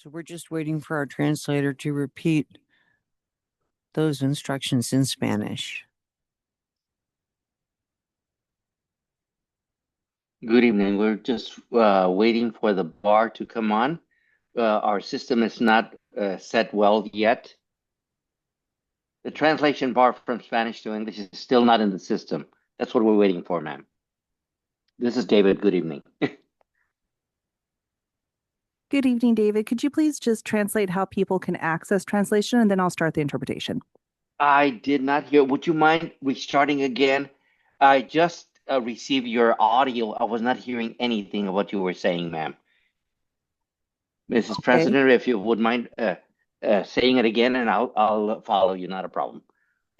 So we're just waiting for our translator to repeat those instructions in Spanish. Good evening. We're just waiting for the bar to come on. Our system is not set well yet. The translation bar from Spanish to English is still not in the system. That's what we're waiting for, ma'am. This is David. Good evening. Good evening, David. Could you please just translate how people can access translation, and then I'll start the interpretation. I did not hear. Would you mind restarting again? I just received your audio. I was not hearing anything of what you were saying, ma'am. Mrs. Okay. President, if you would mind saying it again, and I'll follow you. Not a problem.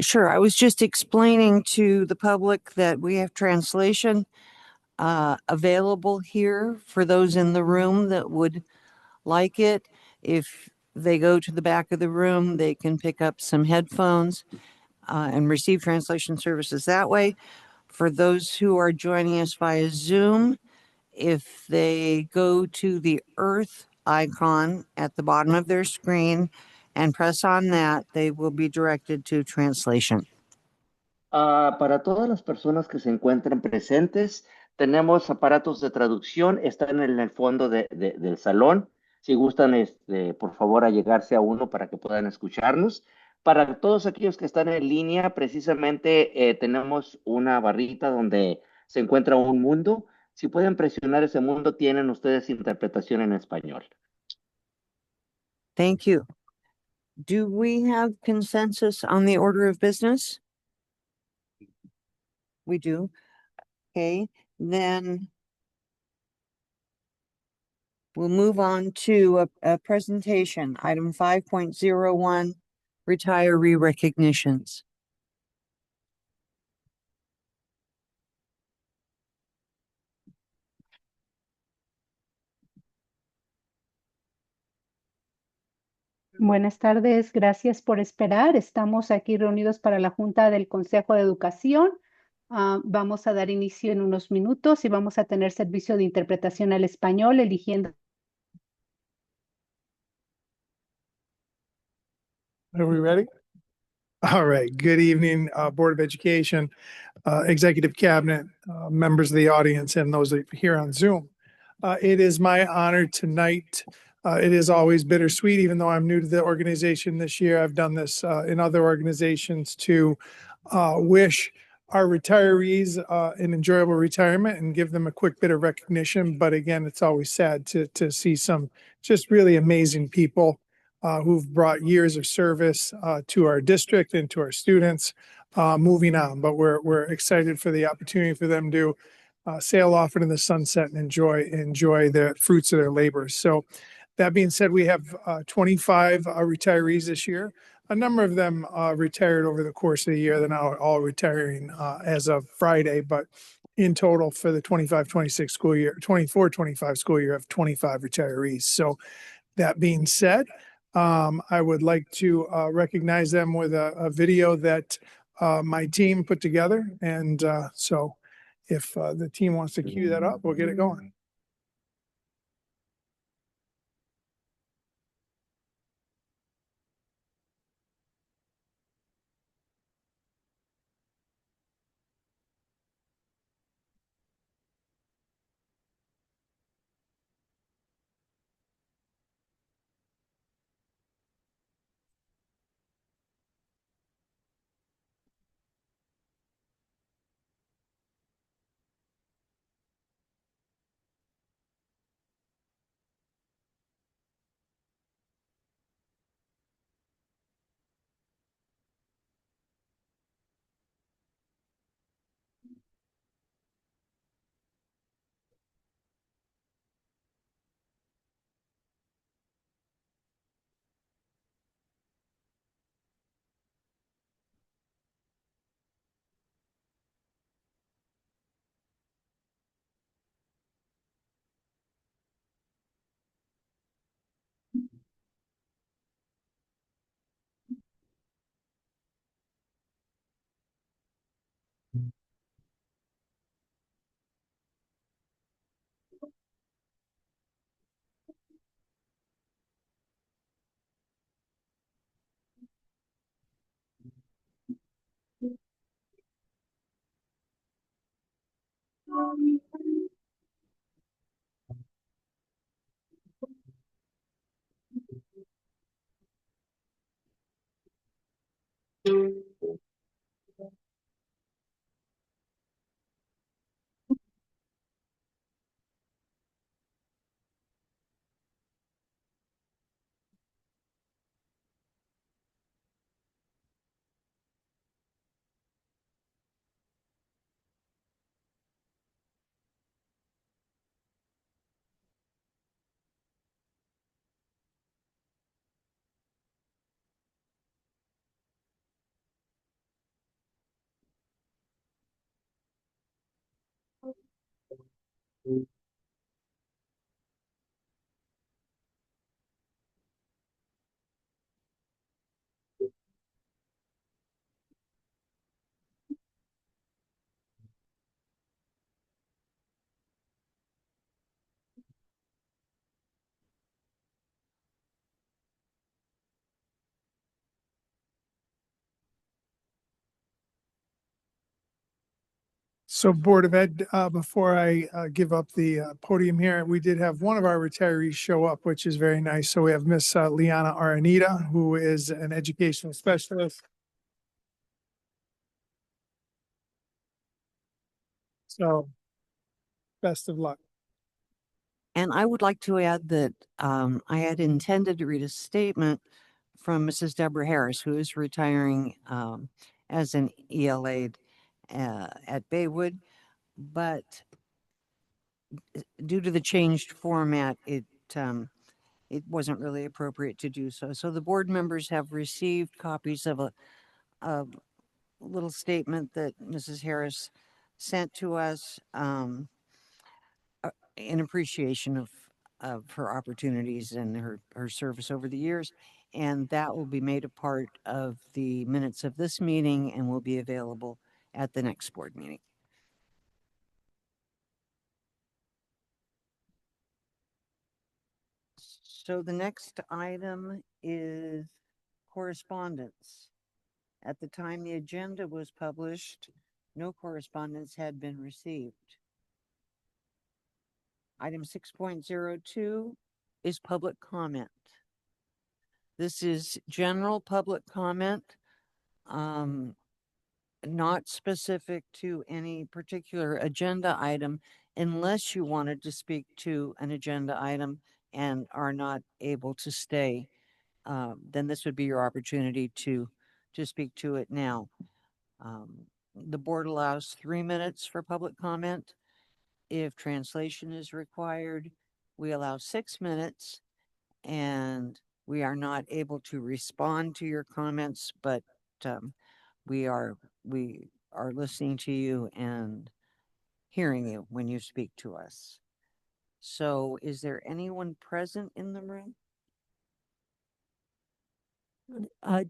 Sure. I was just explaining to the public that we have translation available here for those in the room that would like it. If they go to the back of the room, they can pick up some headphones and receive translation services that way. For those who are joining us via Zoom, if they go to the Earth icon at the bottom of their screen and press on that, they will be directed to translation. Para todas las personas que se encuentran presentes, tenemos aparatos de traducción, están en el fondo del salón. Si gustan, por favor, allegarse a uno para que puedan escucharnos. Para todos aquellos que están en línea, precisamente tenemos una barrita donde se encuentra un mundo. Si pueden presionar ese mundo, tienen ustedes interpretación en español. Thank you. Do we have consensus on the order of business? We do. Okay, then we'll move on to a presentation, item 5.01, retiree recognitions. Buenas tardes, gracias por esperar. Estamos aquí reunidos para la Junta del Consejo de Educación. Vamos a dar inicio en unos minutos y vamos a tener servicio de interpretación al español, eligiendo. Are we ready? All right. Good evening, Board of Education, Executive Cabinet, members of the audience, and those here on Zoom. It is my honor tonight. It is always bittersweet, even though I'm new to the organization this year. I've done this in other organizations to wish our retirees an enjoyable retirement and give them a quick bit of recognition. But again, it's always sad to see some just really amazing people who've brought years of service to our district and to our students moving on. But we're excited for the opportunity for them to sail off into the sunset and enjoy the fruits of their labors. So that being said, we have 25 retirees this year. A number of them retired over the course of the year. They're now all retiring as of Friday, but in total for the 25-26 school year, 24-25 school year, of 25 retirees. So that being said, I would like to recognize them with a video that my team put together. And so if the team wants to cue that up, we'll get it going. So Board of Ed, before I give up the podium here, we did have one of our retirees show up, which is very nice. So we have Miss Liana Aranita, who is an educational specialist. So best of luck. And I would like to add that I had intended to read a statement from Mrs. Deborah Harris, who is retiring as an ELA at Baywood, but due to the changed format, it wasn't really appropriate to do so. So the board members have received copies of a little statement that Mrs. Harris sent to us in appreciation of her opportunities and her service over the years. And that will be made a part of the minutes of this meeting and will be available at the next board meeting. So the next item is correspondence. At the time the agenda was published, no correspondence had been received. Item 6.02 is public comment. This is general public comment, not specific to any particular agenda item, unless you wanted to speak to an agenda item and are not able to stay. Then this would be your opportunity to speak to it now. The board allows 3 minutes for public comment. If translation is required, we allow 6 minutes, and we are not able to respond to your comments, but we are listening to you and hearing you when you speak to us. So is there anyone present in the room?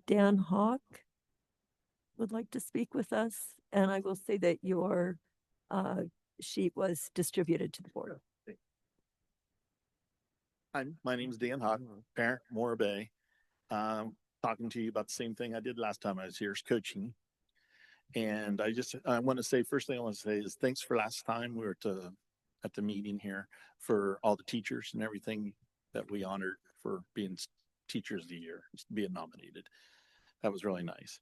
Dan Hawk would like to speak with us, and I will say that your sheet was distributed to the board. Hi, my name is Dan Hawk, parent, Mora Bay. Talking to you about the same thing I did last time I was here, is coaching. And I want to say, first thing I want to say is thanks for last time we were at the meeting here for all the teachers and everything that we honored for being Teachers of the Year, being nominated. That was really nice.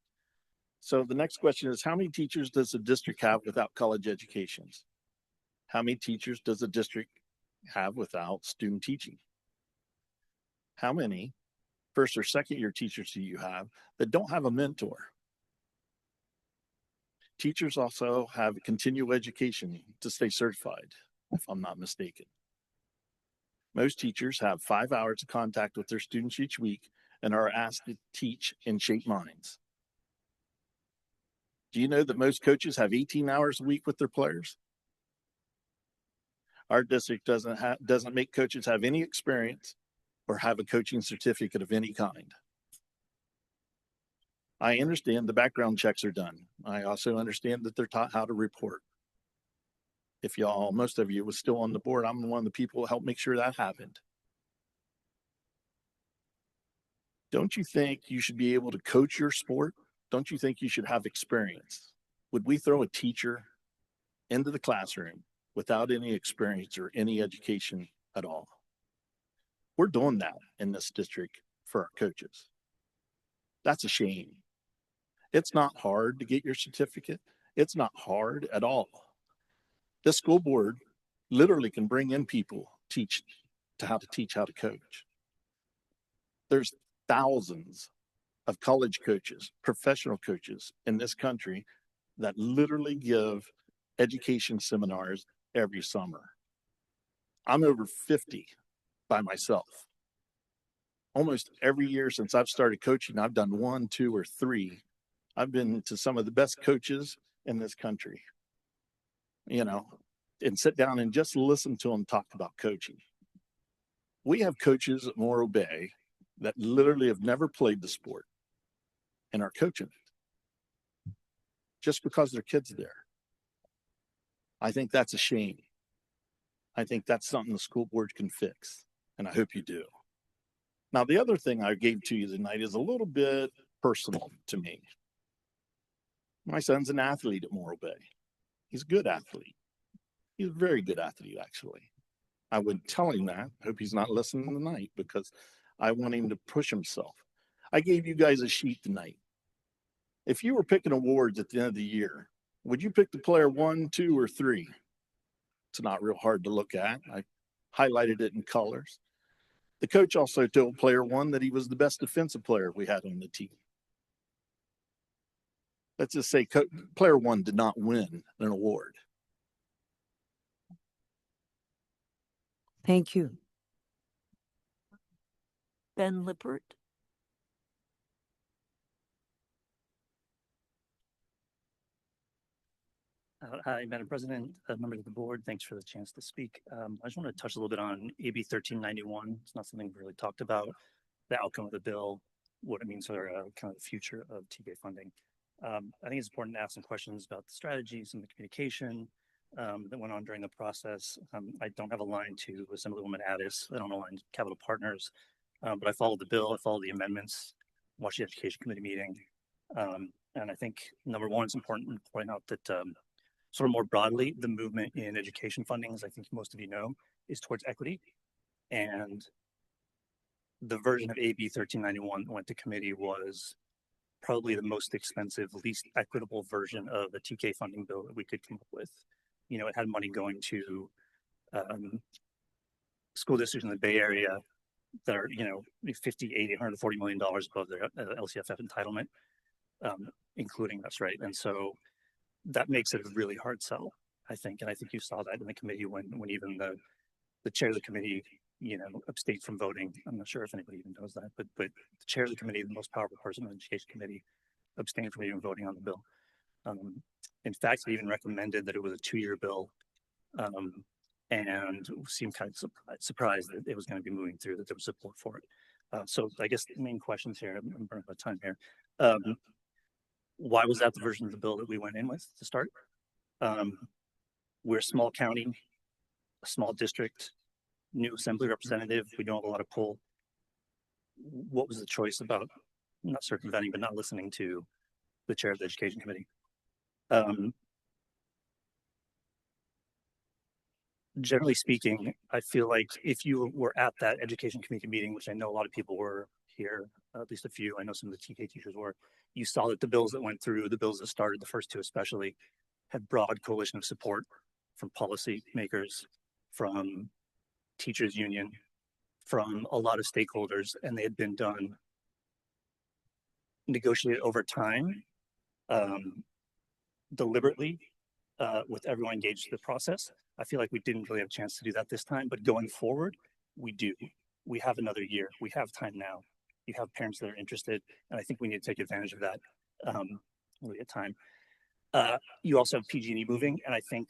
So the next question is, how many teachers does the district have without college educations? How many teachers does the district have without student teaching? How many first or second year teachers do you have that don't have a mentor? Teachers also have continual education to stay certified, if I'm not mistaken. Most teachers have 5 hours of contact with their students each week and are asked to teach and shape minds. Do you know that most coaches have 18 hours a week with their players? Our district doesn't make coaches have any experience or have a coaching certificate of any kind. I understand the background checks are done. I also understand that they're taught how to report. If most of you was still on the board, I'm one of the people who helped make sure that happened. Don't you think you should be able to coach your sport? Don't you think you should have experience? Would we throw a teacher into the classroom without any experience or any education at all? We're doing that in this district for our coaches. That's a shame. It's not hard to get your certificate. It's not hard at all. The school board literally can bring in people teach how to coach. There's thousands of college coaches, professional coaches in this country that literally give education seminars every summer. I'm over 50 by myself. Almost every year since I've started coaching, I've done 1, 2, or 3. I've been to some of the best coaches in this country, you know, and sit down and just listen to them talk about coaching. We have coaches at Morro Bay that literally have never played the sport and are coaching it just because their kids there. I think that's a shame. I think that's something the school board can fix, and I hope you do. Now, the other thing I gave to you tonight is a little bit personal to me. My son's an athlete at Morro Bay. He's a good athlete. He's a very good athlete, actually. I would tell him that. I hope he's not listening tonight because I want him to push himself. I gave you guys a sheet tonight. If you were picking awards at the end of the year, would you pick the player 1, 2, or 3? It's not real hard to look at. I highlighted it in colors. The coach also told player 1 that he was the best defensive player we had on the team. Let's just say player 1 did not win an award. Thank you. Ben Lippert. Hi, Madam President, members of the board. Thanks for the chance to speak. I just want to touch a little bit on AB 1391. It's not something we really talked about, the outcome of the bill, what it means for kind of the future of TK funding. I think it's important to ask some questions about the strategies and the communication that went on during the process. I don't have a line to Assemblywoman Addis. I don't align to Capital Partners, but I followed the bill. I followed the amendments, watched the Education Committee meeting. And I think, number one, it's important to point out that sort of more broadly, the movement in education funding, as I think most of you know, is towards equity. And the version of AB 1391 that went to committee was probably the most expensive, least equitable version of the TK funding bill that we could come up with. You know, it had money going to school districts in the Bay Area that are, you know, 50, 80, $140 million above their LCFF entitlement, including us, right? And so that makes it a really hard sell, I think. And I think you saw that in the committee when even the chair of the committee, you know, abstained from voting. I'm not sure if anybody even knows that, but the chair of the committee, the most powerful person on the education committee, abstained from even voting on the bill. In fact, he even recommended that it was a 2-year bill, and seemed kind of surprised that it was going to be moving through, that there was support for it. So I guess the main questions here, I'm running out of time here. Why was that the version of the bill that we went in with to start? We're a small county, a small district, new assembly representative. We don't have a lot of pull. What was the choice about not circumventing, but not listening to the chair of the education committee? Generally speaking, I feel like if you were at that education committee meeting, which I know a lot of people were here, at least a few, I know some of the TK teachers were, you saw that the bills that went through, the bills that started, the first 2 especially, had broad coalition of support from policy makers, from teachers union, from a lot of stakeholders, and they had been done, negotiated over time, deliberately, with everyone engaged in the process. I feel like we didn't really have a chance to do that this time, but going forward, we do. We have another year. We have time now. You have parents that are interested, and I think we need to take advantage of that when we get time. You also have PG&E moving, and I think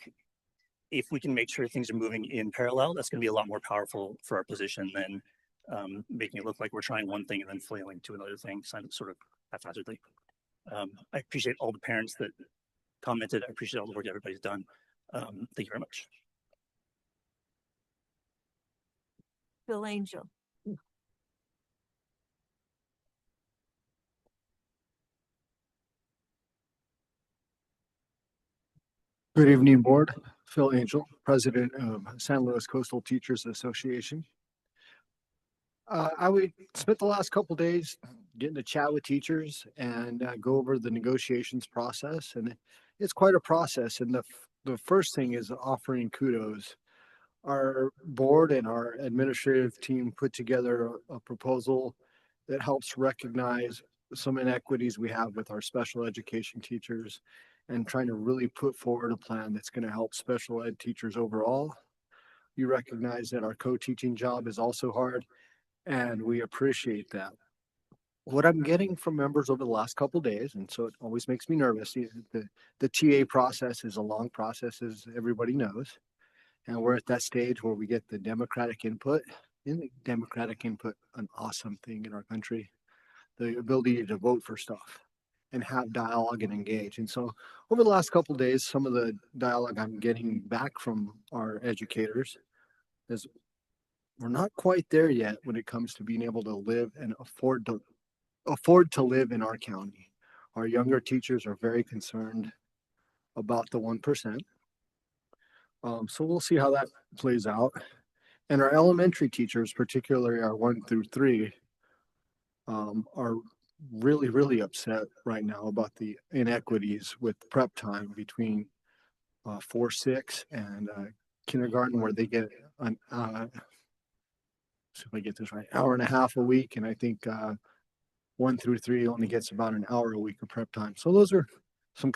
if we can make sure things are moving in parallel, that's going to be a lot more powerful for our position than making it look like we're trying one thing and then flailing to another thing, sort of haphazardly. I appreciate all the parents that commented. I appreciate all the work everybody's done. Thank you very much. Bill Angel. Good evening, Board. Phil Angel, President of San Luis Coastal Teachers Association. I would spent the last couple days getting to chat with teachers and go over the negotiations process, and it's quite a process. And the first thing is offering kudos. Our board and our administrative team put together a proposal that helps recognize some inequities we have with our special education teachers and trying to really put forward a plan that's going to help special ed teachers overall. You recognize that our co-teaching job is also hard, and we appreciate that. What I'm getting from members over the last couple of days, and so it always makes me nervous, the TA process is a long process, as everybody knows. And we're at that stage where we get the democratic input. Isn't the democratic input an awesome thing in our country? The ability to vote for stuff and have dialogue and engage. And so over the last couple of days, some of the dialogue I'm getting back from our educators is we're not quite there yet when it comes to being able to live and afford to live in our county. Our younger teachers are very concerned about the 1%. So we'll see how that plays out. And our elementary teachers, particularly our 1 through 3, are really upset right now about the inequities with prep time between 4-6 and kindergarten, where they get an so if I get this right, hour and a half a week, and I think 1 through 3 only gets about an hour a week of prep time. So those are some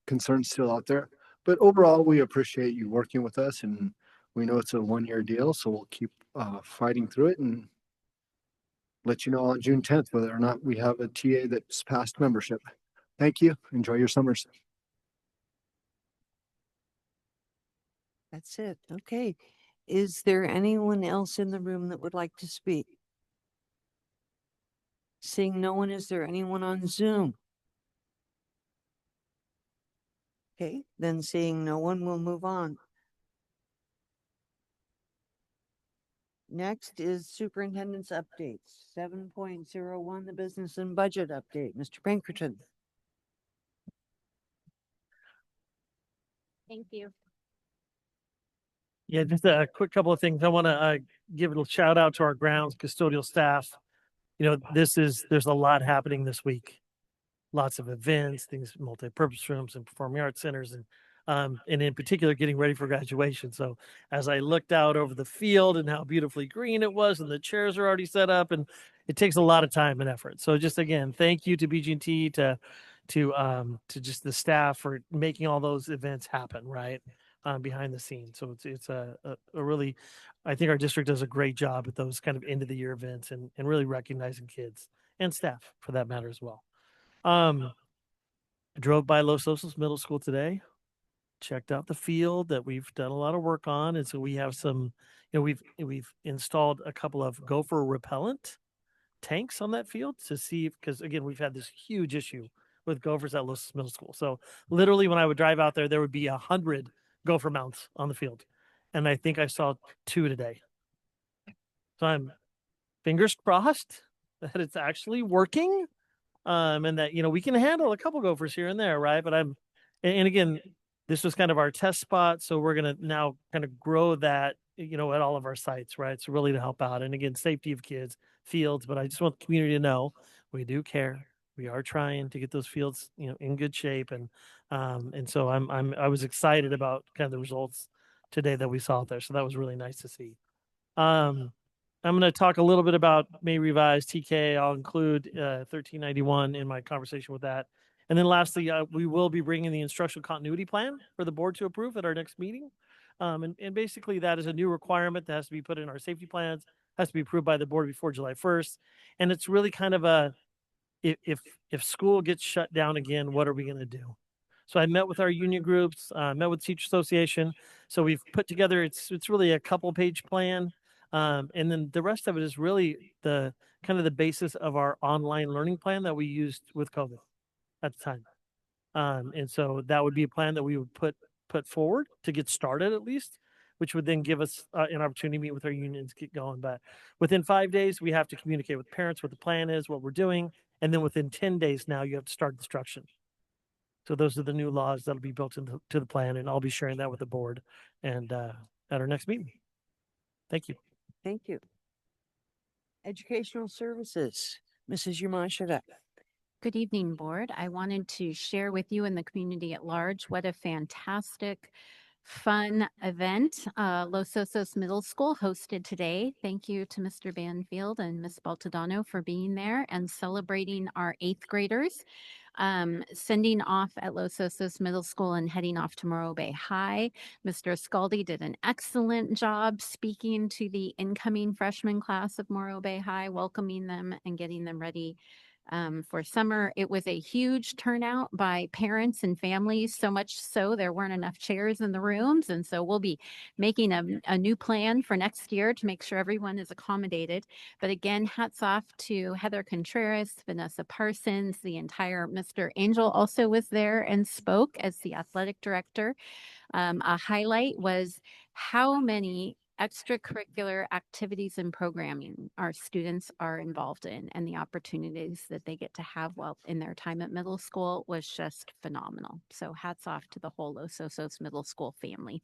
concerns still out there. But overall, we appreciate you working with us, and we know it's a 1-year deal, so we'll keep fighting through it and let you know on June 10th whether or not we have a TA that's passed membership. Thank you. Enjoy your summers. That's it. Okay. Is there anyone else in the room that would like to speak? Seeing no one, is there anyone on Zoom? Okay, then seeing no one, we'll move on. Next is superintendent's updates. 7.01, the business and budget update. Mr. Pinkerton. Thank you. Yeah, just a quick couple of things. I want to give a shout out to our grounds custodial staff. You know, there's a lot happening this week. Lots of events, things, multi-purpose rooms and performing arts centers, and in particular getting ready for graduation. So as I looked out over the field and how beautifully green it was, and the chairs are already set up, and it takes a lot of time and effort. So just again, thank you to BG&T, to just the staff for making all those events happen, right? Behind the scenes. So it's a really, I think our district does a great job at those kind of end of the year events and really recognizing kids and staff for that matter as well. I drove by Los Osos Middle School today, checked out the field that we've done a lot of work on. And so we have some, you know, we've installed a couple of gopher repellent tanks on that field to see if, because again, we've had this huge issue with gophers at Los Osos Middle School. So literally when I would drive out there would be 100 gopher mounts on the field. And I think I saw 2 today. So I'm fingers crossed that it's actually working. And that, you know, we can handle a couple gophers here and there, right? But and again, this was kind of our test spot. So we're going to now kind of grow that, you know, at all of our sites, right? So really to help out. And again, safety of kids, fields, but I just want the community to know we do care. We are trying to get those fields, you know, in good shape. And so I was excited about kind of the results today that we saw out there. So that was really nice to see. I'm going to talk a little bit about May Revised TK. I'll include 1391 in my conversation with that. And then lastly, we will be bringing the instructional continuity plan for the board to approve at our next meeting. And basically that is a new requirement that has to be put in our safety plans, has to be approved by the board before July 1st. And it's really kind of a, if school gets shut down again, what are we going to do? So I met with our union groups, met with Teacher Association. So we've put together, it's really a couple page plan. And then the rest of it is really the kind of the basis of our online learning plan that we used with COVID at the time. And so that would be a plan that we would put forward to get started at least, which would then give us an opportunity to meet with our unions, get going. But within 5 days, we have to communicate with parents what the plan is, what we're doing. And then within 10 days now, you have to start instruction. So those are the new laws that'll be built into the plan, and I'll be sharing that with the board and at our next meeting. Thank you. Thank you. Educational Services, Mrs. Yamashita. Good evening, Board. I wanted to share with you and the community at large what a fantastic, fun event Los Osos Middle School hosted today. Thank you to Mr. Banfield and Ms. Baltodano for being there and celebrating our 8th graders. Sending off at Los Osos Middle School and heading off to Morro Bay High. Mr. Scaldi did an excellent job speaking to the incoming freshman class of Morro Bay High, welcoming them and getting them ready for summer. It was a huge turnout by parents and families, so much so there weren't enough chairs in the rooms. And so we'll be making a new plan for next year to make sure everyone is accommodated. But again, hats off to Heather Contreras, Vanessa Parsons, the entire Mr. Angel also was there and spoke as the athletic director. A highlight was how many extracurricular activities and programming our students are involved in, and the opportunities that they get to have while in their time at middle school was just phenomenal. So hats off to the whole Los Osos Middle School family.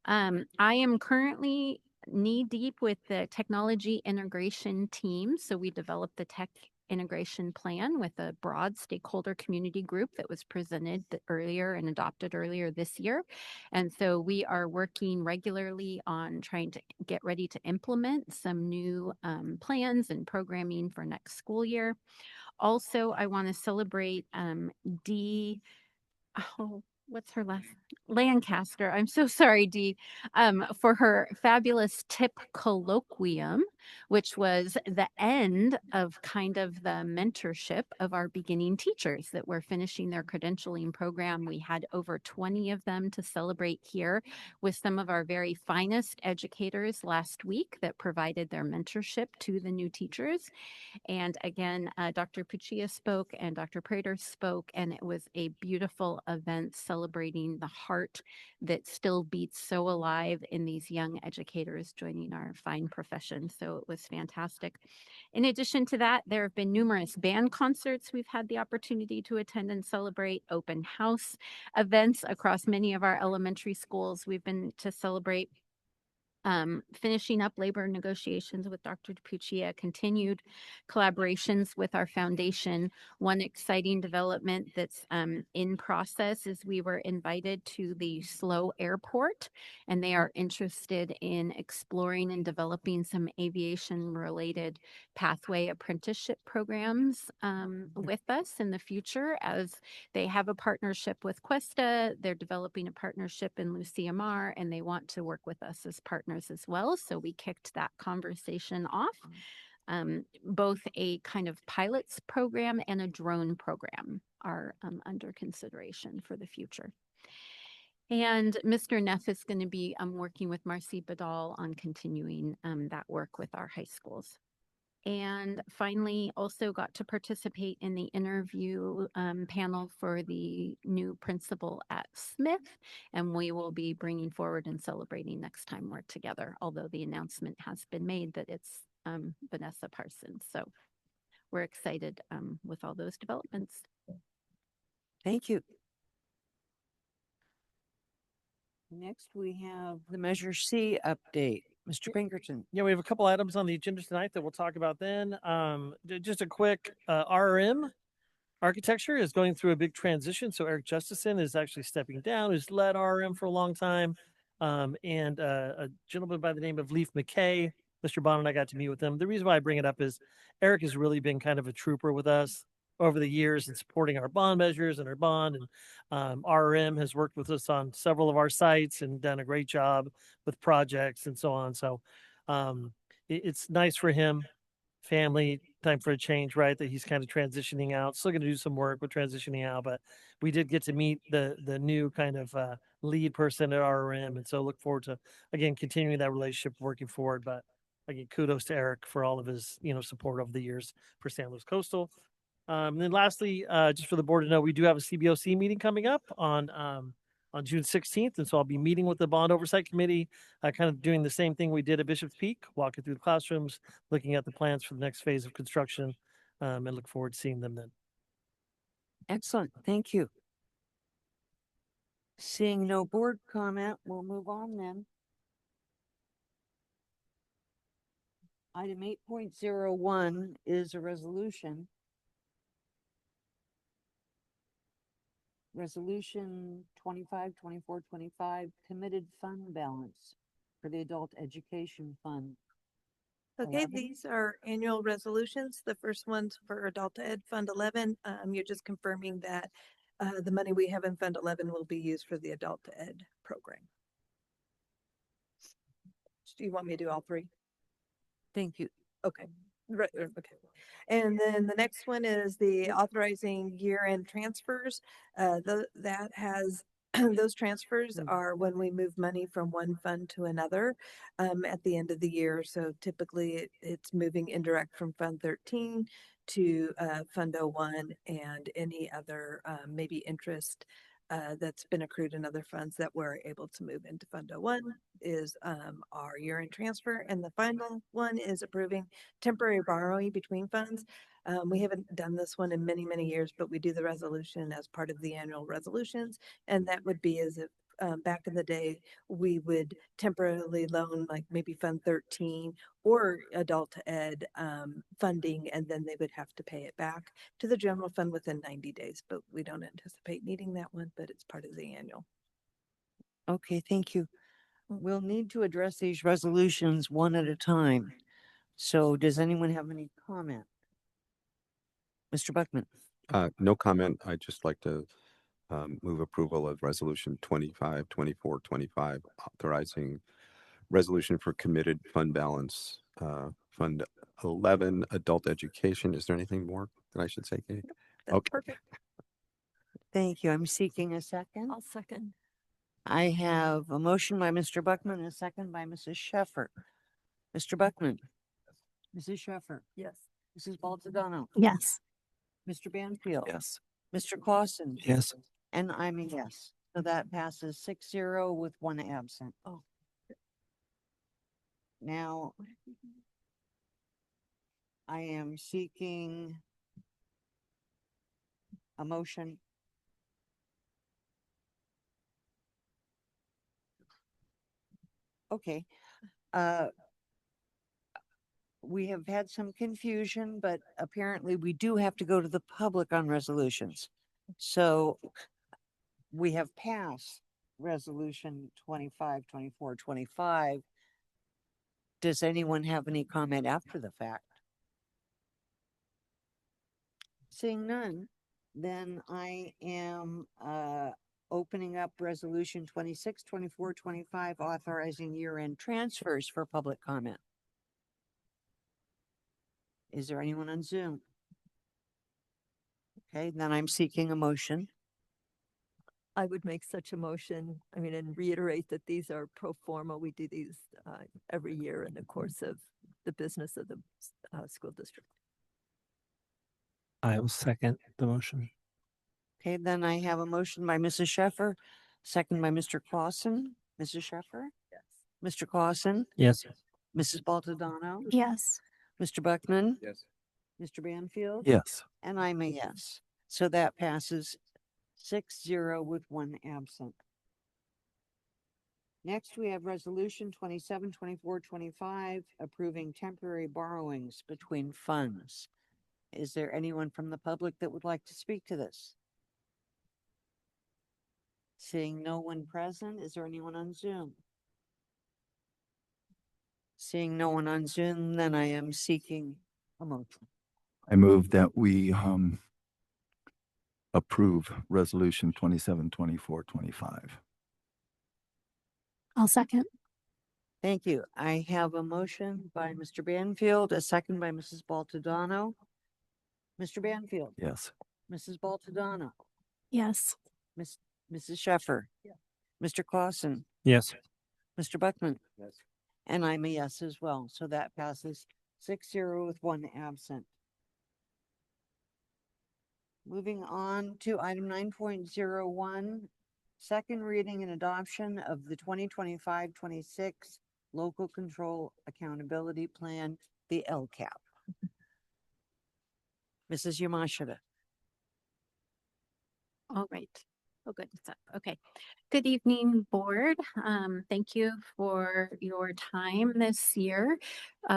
I am currently knee deep with the technology integration team. So we developed the tech integration plan with a broad stakeholder community group that was presented earlier and adopted earlier this year. And so we are working regularly on trying to get ready to implement some new plans and programming for next school year. Also, I want to celebrate what's her last? Lancaster. I'm so sorry, Dee, for her fabulous tip colloquium, which was the end of kind of the mentorship of our beginning teachers that were finishing their credentialing program. We had over 20 of them to celebrate here with some of our very finest educators last week that provided their mentorship to the new teachers. And again, Dr. Puccia spoke and Dr. Prater spoke, and it was a beautiful event celebrating the heart that still beats so alive in these young educators joining our fine profession. So it was fantastic. In addition to that, there have been numerous band concerts we've had the opportunity to attend and celebrate, open house events across many of our elementary schools. We've been to celebrate finishing up labor negotiations with Dr. Puccia, continued collaborations with our foundation. One exciting development that's in process is we were invited to the SLO Airport, and they are interested in exploring and developing some aviation-related pathway apprenticeship programs with us in the future, as they have a partnership with Cuesta. They're developing a partnership in Lucia Mar, and they want to work with us as partners as well. So we kicked that conversation off. Both a kind of pilots program and a drone program are under consideration for the future. And Mr. Neff is going to be working with Marcy Badal on continuing that work with our high schools. And finally, also got to participate in the interview panel for the new principal at Smith. And we will be bringing forward and celebrating next time we're together, although the announcement has been made that it's Vanessa Parsons. So we're excited with all those developments. Thank you. Next, we have the Measure C update. Mr. Pinkerton. Yeah, we have a couple items on the agenda tonight that we'll talk about then. Just a quick RRM architecture is going through a big transition. So Eric Justison is actually stepping down, who's led RRM for a long time. And a gentleman by the name of Leif McKay, Mr. Bond and I got to meet with him. The reason why I bring it up is Eric has really been kind of a trooper with us over the years in supporting our bond measures and our bond. And RRM has worked with us on several of our sites and done a great job with projects and so on. So it's nice for him, family, time for a change, right? That he's kind of transitioning out. Still going to do some work with transitioning out, but we did get to meet the new kind of lead person at RRM. And so look forward to, again, continuing that relationship, working forward. But again, kudos to Eric for all of his, support over the years for San Luis Coastal. And then lastly, just for the board to know, we do have a CBOC meeting coming up on June 16th. And so I'll be meeting with the Bond Oversight Committee, kind of doing the same thing we did at Bishop's Peak, walking through the classrooms, looking at the plans for the next phase of construction, and look forward to seeing them then. Excellent. Thank you. Seeing no board comment, we'll move on then. Item 8.01 is a resolution. Resolution 25, 24, 25, committed fund balance for the Adult Education Fund. Okay, 11. these are annual resolutions. The first one's for Adult Ed Fund 11. You're just confirming that the money we have in Fund 11 will be used for the Adult Ed program. Do you want me to do all three? Thank you. Okay. Right, okay. And then the next one is the authorizing year-end transfers. That has those transfers are when we move money from one fund to another at the end of the year. So typically it's moving indirect from Fund 13 to Fund 01 and any other maybe interest that's been accrued in other funds that we're able to move into Fund 01 is our year-end transfer. And the final one is approving temporary borrowing between funds. We haven't done this one in many, many years, but we do the resolution as part of the annual resolutions. And that would be as if back in the day, we would temporarily loan like maybe Fund 13 or Adult Ed funding, and then they would have to pay it back to the general fund within 90 days. But we don't anticipate needing that one, but it's part of the annual. Okay, thank you. We'll need to address these resolutions one at a time. So does anyone have any comment? Mr. Buckman? No comment. I'd just like to move approval of resolution 25, 24, 25, authorizing resolution for committed fund balance, Fund 11, adult education. Is there anything more that I should say, Kate? That's Okay. perfect. Thank you. I'm seeking a second. I'll second. I have a motion by Mr. Buckman and a second by Mrs. Sheffer. Mr. Buckman? Mrs. Sheffer? Yes. Mrs. Baldadano? Yes. Mr. Banfield? Yes. Mr. Clausen? Yes. And I'm a yes. So that passes 6-0 with one absent. Oh. Now, I am seeking a motion. Okay. We have had some confusion, but apparently we do have to go to the public on resolutions. So we have passed resolution 25, 24, 25. Does anyone have any comment after the fact? Seeing none, then I am opening up resolution 26, 24, 25, authorizing year-end transfers for public comment. Is there anyone on Zoom? Okay, then I'm seeking a motion. I would make such a motion. I mean, and reiterate that these are pro forma. We do these every year in the course of the business of the school district. I will second the motion. Okay, then I have a motion by Mrs. Sheffer, second by Mr. Clausen. Mrs. Sheffer? Yes. Mr. Clausen? Yes. Mrs. Baldadano? Yes. Mr. Buckman? Yes. Mr. Banfield? Yes. And I'm a yes. So that passes 6-0 with one absent. Next, we have resolution 27, 24, 25, approving temporary borrowings between funds. Is there anyone from the public that would like to speak to this? Seeing no one present, is there anyone on Zoom? Seeing no one on Zoom, then I am seeking a motion. I move that we approve resolution 27, 24, 25. I'll second. Thank you. I have a motion by Mr. Banfield, a second by Mrs. Baldadano. Mr. Banfield? Yes. Mrs. Baldadano? Yes. Mrs. Sheffer? Yeah. Mr. Clausen? Yes. Mr. Buckman? Yes. And I'm a yes as well. So that passes 6-0 with one absent. Moving on to item 9.01, second reading and adoption of the 2025-26 Local Control Accountability Plan, the LCAP. Mrs. Yamashita. All right. Oh, good. It's up. Okay. Good evening, board. Thank you for your time this year,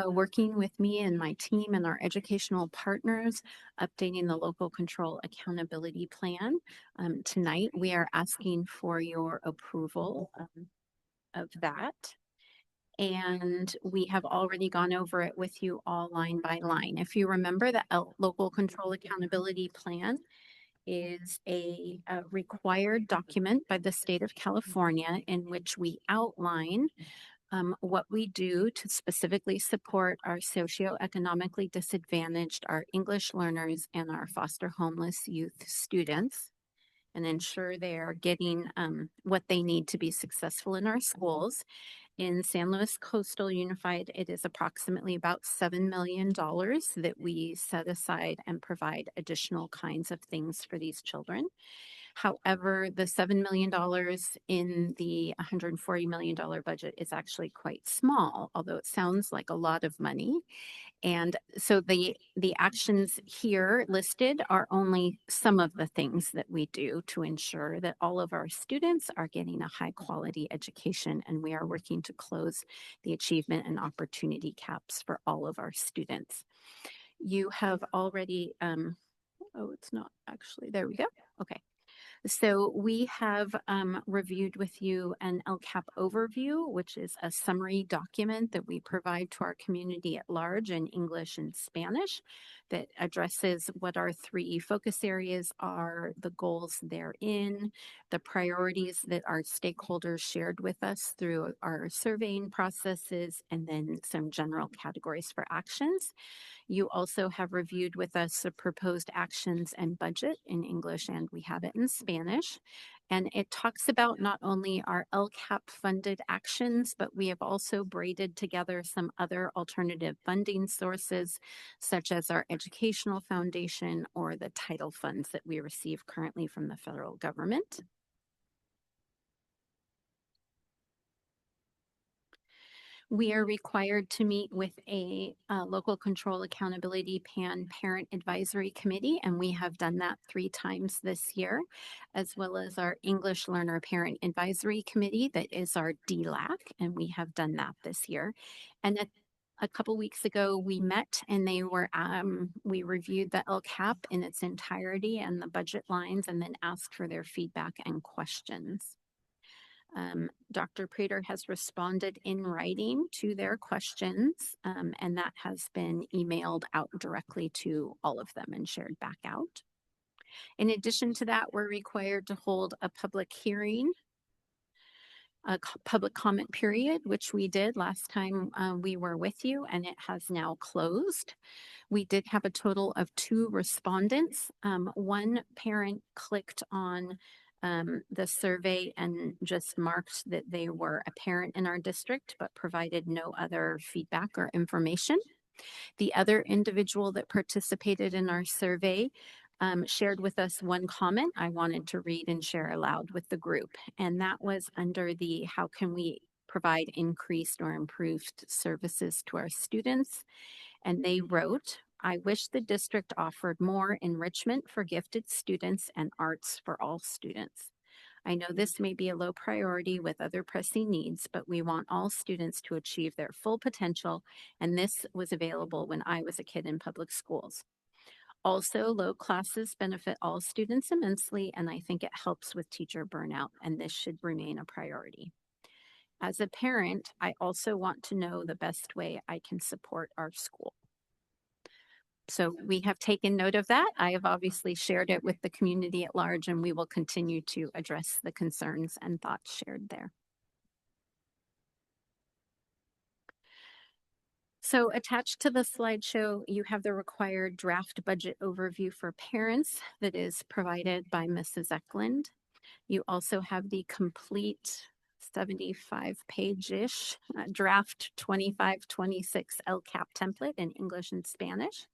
working with me and my team and our educational partners, updating the local control accountability plan. Tonight, we are asking for your approval of that. And we have already gone over it with you all line by line. If you remember, the local control accountability plan is a required document by the state of California in which we outline what we do to specifically support our socioeconomically disadvantaged, our English learners, and our foster homeless youth students, and ensure they are getting what they need to be successful in our schools. In San Luis Coastal Unified, it is approximately about $7 million that we set aside and provide additional kinds of things for these children. However, the $7 million in the $140 million budget is actually quite small, although it sounds like a lot of money. And so the actions here listed are only some of the things that we do to ensure that all of our students are getting a high quality education, and we are working to close the achievement and opportunity caps for all of our students. You have already, oh, it's not actually, there we go. Okay. So we have reviewed with you an LCAP overview, which is a summary document that we provide to our community at large in English and Spanish that addresses what our 3 focus areas are, the goals therein, the priorities that our stakeholders shared with us through our surveying processes, and then some general categories for actions. You also have reviewed with us the proposed actions and budget in English, and we have it in Spanish. And it talks about not only our LCAP funded actions, but we have also braided together some other alternative funding sources, such as our educational foundation or the title funds that we receive currently from the federal government. We are required to meet with a local control accountability parent advisory committee, and we have done that 3 times this year, as well as our English learner parent advisory committee that is our DLAC, and we have done that this year. And a couple weeks ago, we met and we reviewed the LCAP in its entirety and the budget lines, and then asked for their feedback and questions. Dr. Prater has responded in writing to their questions, and that has been emailed out directly to all of them and shared back out. In addition to that, we're required to hold a public hearing, a public comment period, which we did last time we were with you, and it has now closed. We did have a total of 2 respondents. One parent clicked on the survey and just marked that they were a parent in our district, but provided no other feedback or information. The other individual that participated in our survey shared with us one comment I wanted to read and share aloud with the group. And that was under the how can we provide increased or improved services to our students. And they wrote, I wish the district offered more enrichment for gifted students and arts for all students. I know this may be a low priority with other pressing needs, but we want all students to achieve their full potential, and this was available when I was a kid in public schools. Also, low classes benefit all students immensely, and I think it helps with teacher burnout, and this should remain a priority. As a parent, I also want to know the best way I can support our school. So we have taken note of that. I have obviously shared it with the community at large, and we will continue to address the concerns and thoughts shared there. So attached to the slideshow, you have the required draft budget overview for parents that is provided by Mrs. Eklund. You also have the complete 75-page-ish draft 25-26 LCAP template in English and Spanish.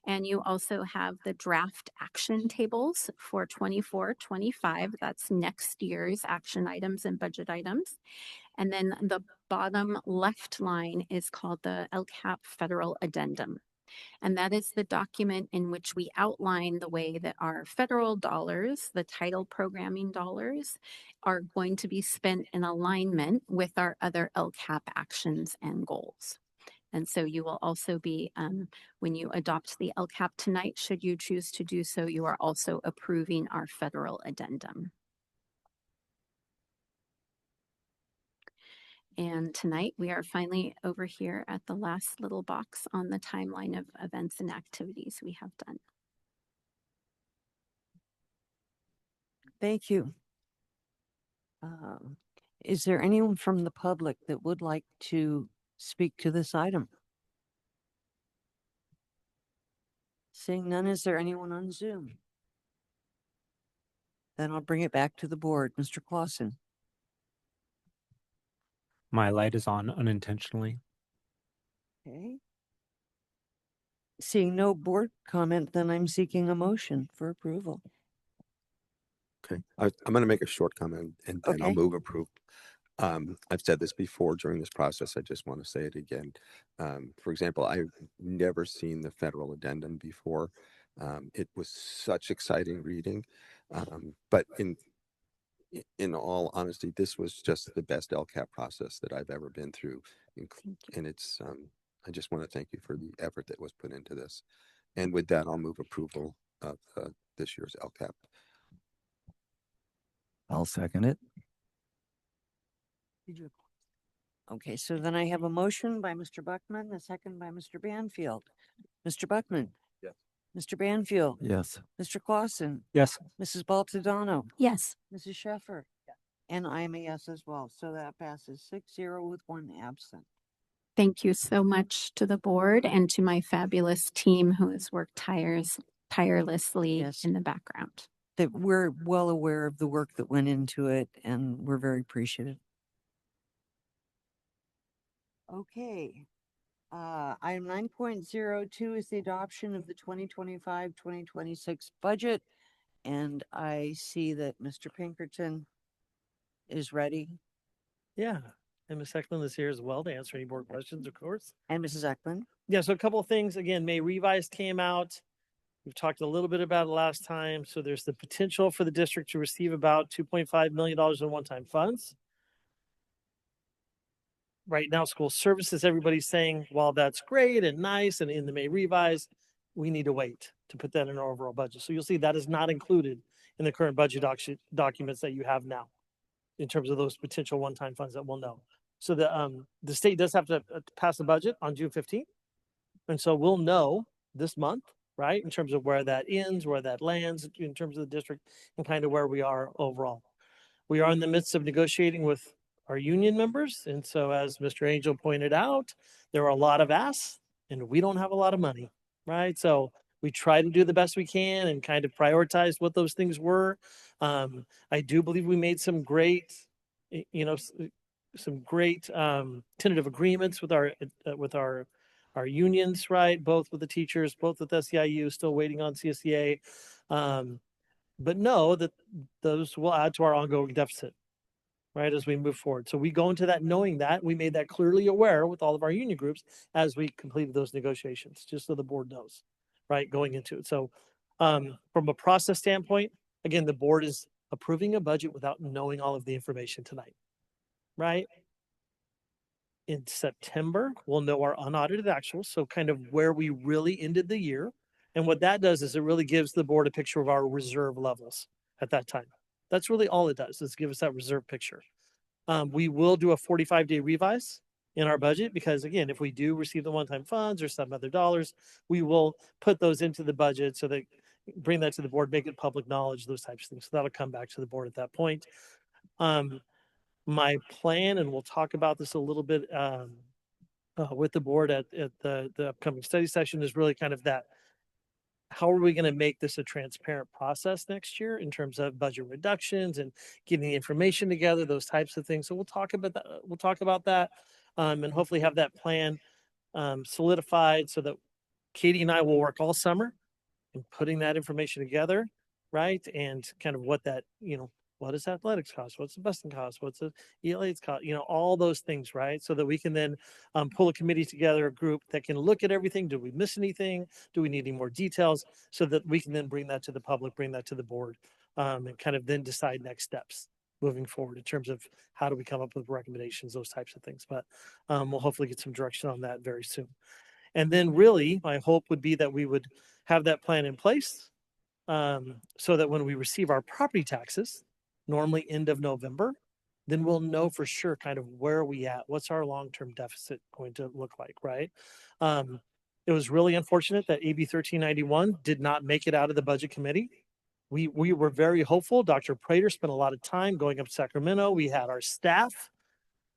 And you also have the draft action tables for 24-25. That's next year's action items and budget items. And then the bottom left line is called the LCAP Federal Addendum. And that is the document in which we outline the way that our federal dollars, the title programming dollars, are going to be spent in alignment with our other LCAP actions and goals. And so you will also be, when you adopt the LCAP tonight, should you choose to do so, you are also approving our federal addendum. And tonight we are finally over here at the last little box on the timeline of events and activities we have done. Thank you. Is there anyone from the public that would like to speak to this item? Seeing none, is there anyone on Zoom? Then I'll bring it back to the board. Mr. Clausen. My light is on unintentionally. Okay. Seeing no board comment, then I'm seeking a motion for approval. Okay, I'm going to make a short comment and then I'll Okay. move approve. I've said this before during this process. I just want to say it again. For example, I've never seen the federal addendum before. It was such exciting reading. But in all honesty, this was just the best LCAP process that I've ever been through. And it's, I just want to thank you for the effort that was put into this. And with that, I'll move approval of this year's LCAP. I'll second it. Okay, so then I have a motion by Mr. Buckman, a second by Mr. Banfield. Mr. Buckman. Yes. Mr. Banfield. Yes. Mr. Clausen. Yes. Mrs. Baltodano. Yes. Mrs. Sheffer. And I'm a yes as well. So that passes 6-0 with 1 absent. Thank you so much to the board and to my fabulous team who has worked tirelessly Yes. in the background. That we're well aware of the work that went into it and we're very appreciative. Okay. Item 9.02 is the adoption of the 2025-2026 budget. And I see that Mr. Pinkerton is ready. Yeah. And Ms. Eklund is here as well to answer any board questions, of course. And Mrs. Eklund. Yeah, so a couple of things. Again, May Revised came out. We've talked a little bit about it last time. So there's the potential for the district to receive about $2.5 million in one-time funds. Right now, school services, everybody's saying, while that's great and nice and in the May Revise, we need to wait to put that in our overall budget. So you'll see that is not included in the current budget documents that you have now in terms of those potential one-time funds that we'll know. So the state does have to pass the budget on June 15th. And so we'll know this month, right, in terms of where that ends, where that lands in terms of the district and kind of where we are overall. We are in the midst of negotiating with our union members. And so as Mr. Angel pointed out, there are a lot of asks and we don't have a lot of money, right? So we try to do the best we can and kind of prioritize what those things were. I do believe we made some great, some great tentative agreements with our unions, right? Both with the teachers, both with SEIU, still waiting on CSEA. But know that those will add to our ongoing deficit, right, as we move forward. So we go into that knowing that. We made that clearly aware with all of our union groups as we completed those negotiations, just so the board knows, right, going into it. So from a process standpoint, again, the board is approving a budget without knowing all of the information tonight, right? In September, we'll know our unaudited actuals, so kind of where we really ended the year. And what that does is it really gives the board a picture of our reserve levels at that time. That's really all it does, is give us that reserve picture. We will do a 45-day revise in our budget because, again, if we do receive the one-time funds or some other dollars, we will put those into the budget so that bring that to the board, make it public knowledge, those types of things. So that'll come back to the board at that point. My plan, and we'll talk about this a little bit with the board at the upcoming study session, is really kind of that. How are we going to make this a transparent process next year in terms of budget reductions and getting the information together, those types of things. So we'll talk about that. We'll talk about that and hopefully have that plan solidified so that Katie and I will work all summer in putting that information together, right? And kind of what that, What does athletics cost? What's the busing cost? What's the ELA's cost? You know, all those things, right? So that we can then pull a committee together, a group that can look at everything. Do we miss anything? Do we need any more details? So that we can then bring that to the public, bring that to the board, and kind of then decide next steps moving forward in terms of how do we come up with recommendations, those types of things. But we'll hopefully get some direction on that very soon. And then really, my hope would be that we would have that plan in place so that when we receive our property taxes, normally end of November, then we'll know for sure kind of where are we at, what's our long-term deficit going to look like, right? It was really unfortunate that AB 1391 did not make it out of the budget committee. We were very hopeful. Dr. Prater spent a lot of time going up to Sacramento. We had our staff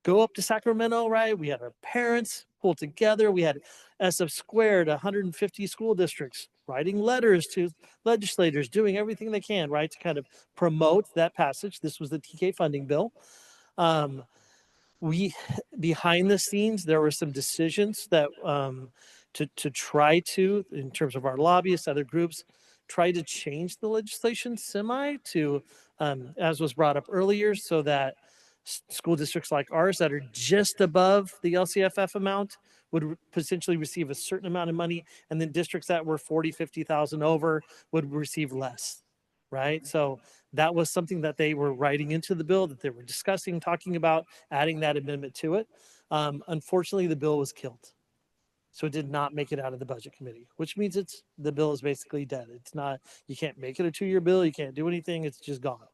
go up to Sacramento, right? We had our parents pull together. We had SF squared, 150 school districts writing letters to legislators, doing everything they can, right, to kind of promote that passage. This was the TK funding bill. We, behind the scenes, there were some decisions that to try to, in terms of our lobbyists, other groups, try to change the legislation to, as was brought up earlier, so that school districts like ours that are just above the LCFF amount would potentially receive a certain amount of money, and then districts that were 40, 50,000 over would receive less, right? So that was something that they were writing into the bill, that they were discussing, talking about, adding that amendment to it. Unfortunately, the bill was killed. So it did not make it out of the budget committee, which means the bill is basically dead. It's not, you can't make it a 2-year bill. You can't do anything. It's just gone.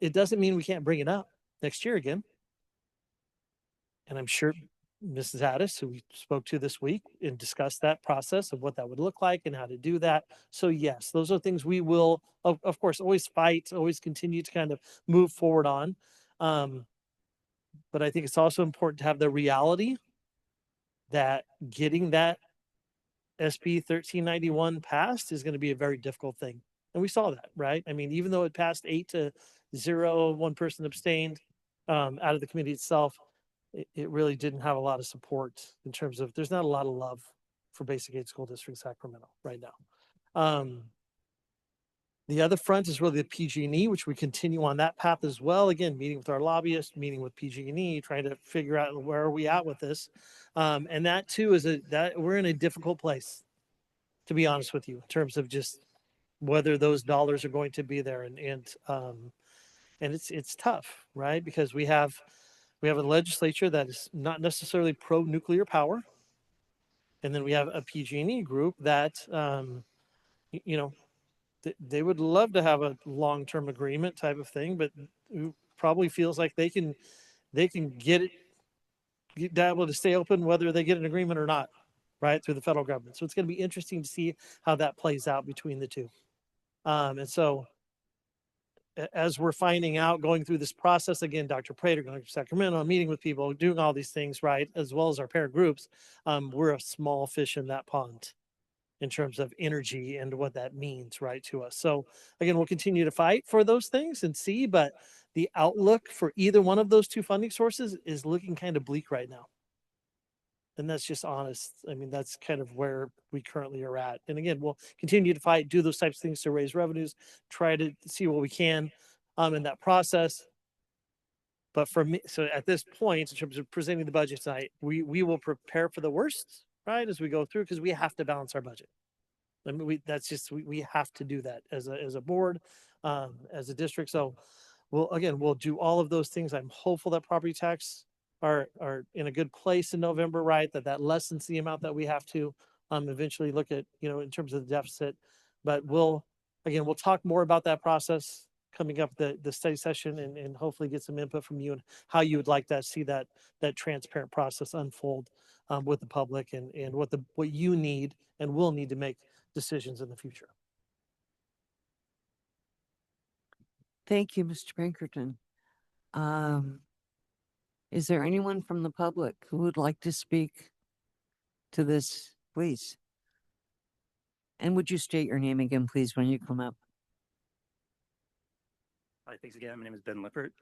It doesn't mean we can't bring it up next year again. And I'm sure Mrs. Addis, who we spoke to this week, and discussed that process of what that would look like and how to do that. So yes, those are things we will, of course, always fight, always continue to kind of move forward on. But I think it's also important to have the reality that getting that SB 1391 passed is going to be a very difficult thing. And we saw that, right? I mean, even though it passed 8-0, one person abstained out of the committee itself, it really didn't have a lot of support in terms of, there's not a lot of love for Basic Aid School District Sacramento right now. The other front is really the PG&E, which we continue on that path as well. Again, meeting with our lobbyists, meeting with PG&E, trying to figure out where are we at with this. And that too is that we're in a difficult place, to be honest with you, in terms of just whether those dollars are going to be there. And it's tough, right? Because we have a legislature that is not necessarily pro-nuclear power. And then we have a PG&E group that, they would love to have a long-term agreement type of thing, but who probably feels like they can get able to stay open whether they get an agreement or not, right, through the federal government. So it's going to be interesting to see how that plays out between the two. And so as we're finding out, going through this process, again, Dr. Prater going to Sacramento, meeting with people, doing all these things, right, as well as our parent groups, we're a small fish in that pond in terms of energy and what that means, right, to us. So again, we'll continue to fight for those things and see, but the outlook for either one of those two funding sources is looking kind of bleak right now. And that's just honest. I mean, that's kind of where we currently are at. And again, we'll continue to fight, do those types of things to raise revenues, try to see what we can in that process. But for me, so at this point, in terms of presenting the budget tonight, we will prepare for the worst, right, as we go through, because we have to balance our budget. I mean, we have to do that as a board, as a district. So we'll do all of those things. I'm hopeful that property tax are in a good place in November, right? That lessens the amount that we have to eventually look at, in terms of the deficit. But we'll talk more about that process coming up the study session, and hopefully get some input from you and how you would like to see that transparent process unfold with the public, and what you need and will need to make decisions in the future. Thank you, Mr. Pinkerton. Is there anyone from the public who would like to speak to this, please? And would you state your name again, please, when you come up? Hi, thanks again. My name is Ben Lippert.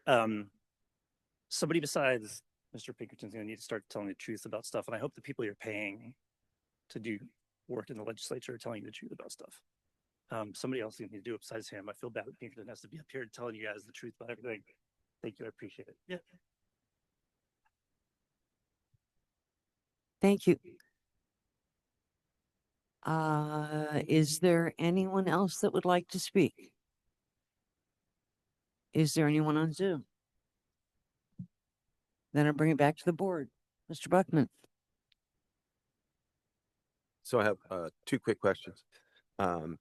Somebody besides Mr. Pinkerton's going to need to start telling the truth about stuff, and I hope the people you're paying to do work in the legislature are telling you the truth about stuff. Somebody else needs to do it besides him. I feel bad that Pinkerton has to be up here telling you guys the truth about everything. Thank you. I appreciate it. Yeah. Thank you. Is there anyone else that would like to speak? Is there anyone on Zoom? Then I'll bring it back to the board. Mr. Buckman. So I have two quick questions. I'm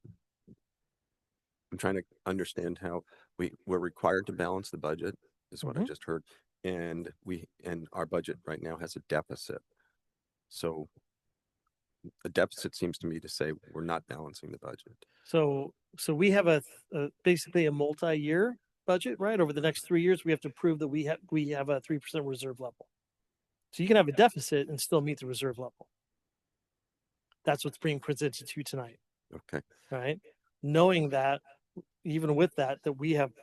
trying to understand how we're required to balance the budget, is what I just heard, and our budget right now has a deficit. So a deficit seems to me to say we're not balancing the budget. So we have basically a multi-year budget, right? Over the next 3 years, we have to prove that we have a 3% reserve level. So you can have a deficit and still meet the reserve level. That's what's being presented to you tonight. Okay. Right. Knowing that, even with that we have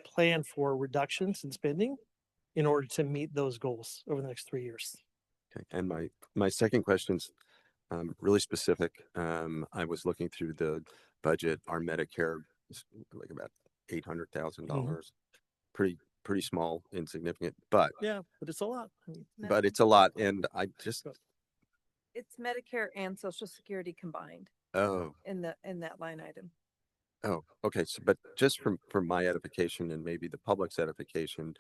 planned for reductions in spending in order to meet those goals over the next 3 years. Okay. And my second question's really specific. I was looking through the budget. Our Medicare is like about $800,000. Pretty small, insignificant, but yeah, but it's a lot. But it's a lot, and I just It's Medicare and Social Security combined in that line item. Oh, okay. So, but just for my edification and maybe the public's edification,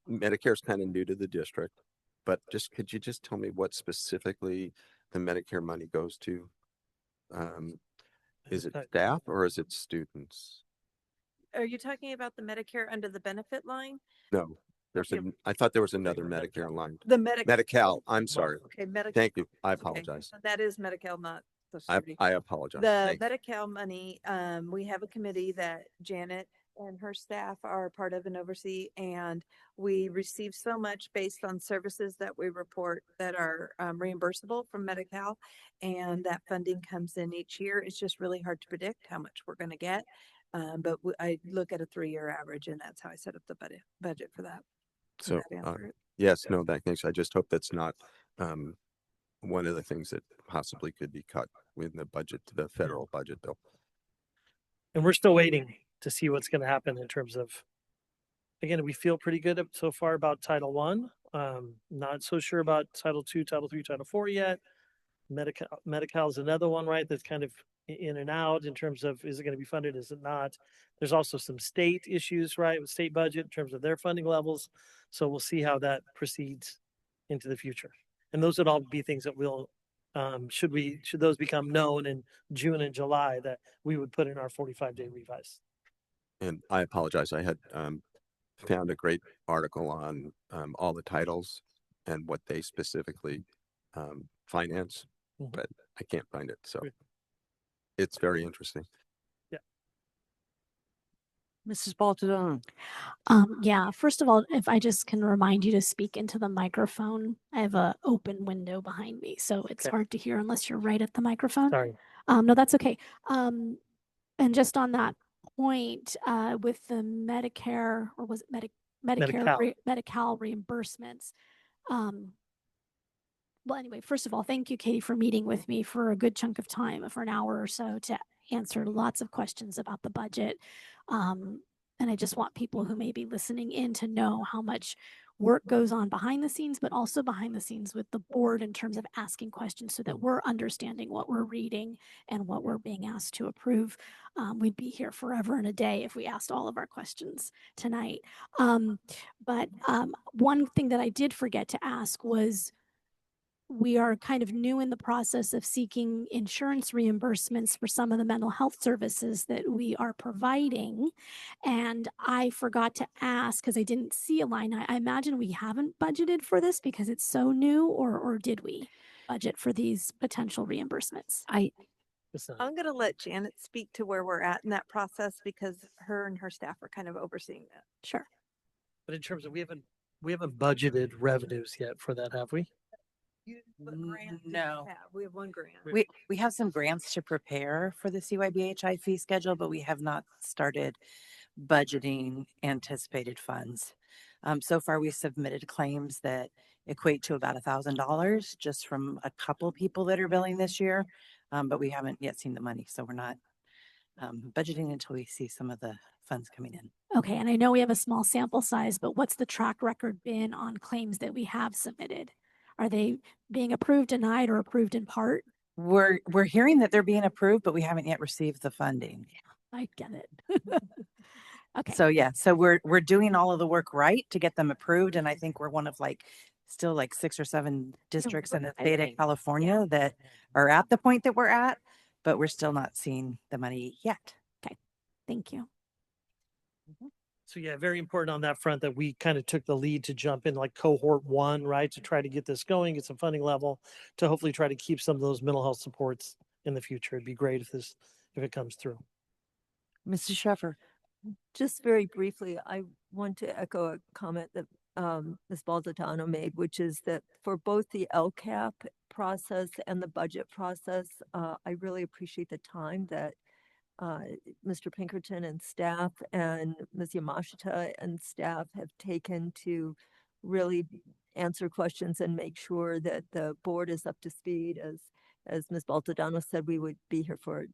Medicare's kind of new to the district, but could you just tell me what specifically the Medicare money goes to? Is it staff or is it students? Are you talking about the Medicare under the benefit line? No, I thought there was another Medicare line. The Medi-Cal. I'm sorry. Okay, Medi-Cal. Thank you. I apologize. Okay. That is Medi-Cal, not Social Security. I apologize. The Thanks. Medi-Cal money, we have a committee that Janet and her staff are part of and oversee, and we receive so much based on services that we report that are reimbursable from Medi-Cal, and that funding comes in each year. It's just really hard to predict how much we're going to get, but I look at a 3-year average, and that's how I set up the budget for that. So, yes, no, thanks. I just hope that's not one of the things that possibly could be cut with the budget, the federal budget bill. And we're still waiting to see what's going to happen in terms of, again, we feel pretty good so far about Title I. Not so sure about Title II, Title III, Title IV yet. Medi-Cal is another one, right? That's kind of in and out in terms of, is it going to be funded? Is it not? There's also some state issues, right? With state budget in terms of their funding levels. So we'll see how that proceeds into the future. And those would all be things that we'll, should those become known in June and July, that we would put in our 45-day revise. And I apologize. I had found a great article on all the titles and what they specifically finance, but I can't find it. So it's very interesting. Yeah. Mrs. Baltadone. Yeah, first of all, if I just can remind you to speak into the microphone. I have an open window behind me, so it's hard to hear unless you're right at the microphone. Sorry. No, that's okay. And just on that point, with the Medicare, or was it Medi-Cal reimbursements. Well, anyway, first of all, thank you, Katie, for meeting with me for a good chunk of time, for an hour or so, to answer lots of questions about the budget. And I just want people who may be listening in to know how much work goes on behind the scenes, but also behind the scenes with the board in terms of asking questions so that we're understanding what we're reading and what we're being asked to approve. We'd be here forever and a day if we asked all of our questions tonight. But one thing that I did forget to ask was, we are kind of new in the process of seeking insurance reimbursements for some of the mental health services that we are providing. And I forgot to ask because I didn't see a line. I imagine we haven't budgeted for this because it's so new, or did we budget for these potential reimbursements? I'm going to let Janet speak to where we're at in that process, because her and her staff are kind of overseeing that. Sure. But in terms of, we haven't budgeted revenues yet for that, have we? No. We have one grant. We have some grants to prepare for the CYBHI fee schedule, but we have not started budgeting anticipated funds. So far, we submitted claims that equate to about $1,000 just from a couple people that are billing this year. But we haven't yet seen the money. So we're not budgeting until we see some of the funds coming in. Okay, and I know we have a small sample size, but what's the track record been on claims that we have submitted? Are they being approved, denied, or approved in part? We're hearing that they're being approved, but we haven't yet received the funding. I get it. Okay. So yeah, so we're doing all of the work right to get them approved, and I think we're one of still 6 or 7 districts in the state of California that are at the point that we're at, but we're still not seeing the money yet. Okay, thank you. So yeah, very important on that front that we kind of took the lead to jump in like cohort 1, right? To try to get this going, get some funding level to hopefully try to keep some of those mental health supports in the future. It'd be great if it comes through. Mrs. Sheffer. Just very briefly, I want to echo a comment that Ms. Baldadano made, which is that for both the LCAP process and the budget process, I really appreciate the time that Mr. Pinkerton and staff and Ms. Yamashita and staff have taken to really answer questions and make sure that the board is up to speed. As Ms. Baldadano said, we would be here for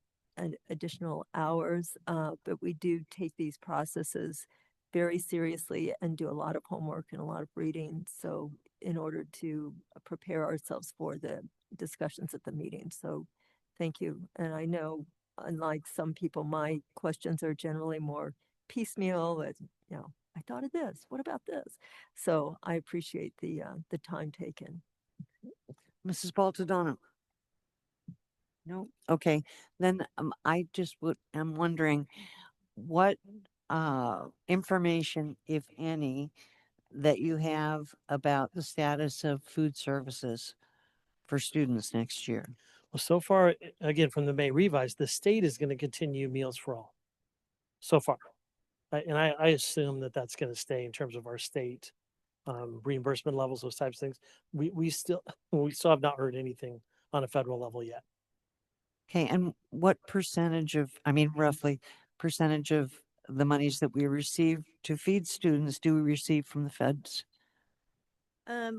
additional hours, but we do take these processes very seriously and do a lot of homework and a lot of reading. So in order to prepare ourselves for the discussions at the meeting. So thank you. And I know, unlike some people, my questions are generally more piecemeal. As I thought of this. What about this? So I appreciate the time taken. Mrs. Baldadano. No. Okay. Then I just am wondering what information, if any, that you have about the status of food services for students next year. Well, so far, again, from the May revise, the state is going to continue Meals for All. So far. And I assume that that's going to stay in terms of our state reimbursement levels, those types of things. We still have not heard anything on a federal level yet. Okay, and what percentage roughly percentage of the monies that we receive to feed students do we receive from the feds?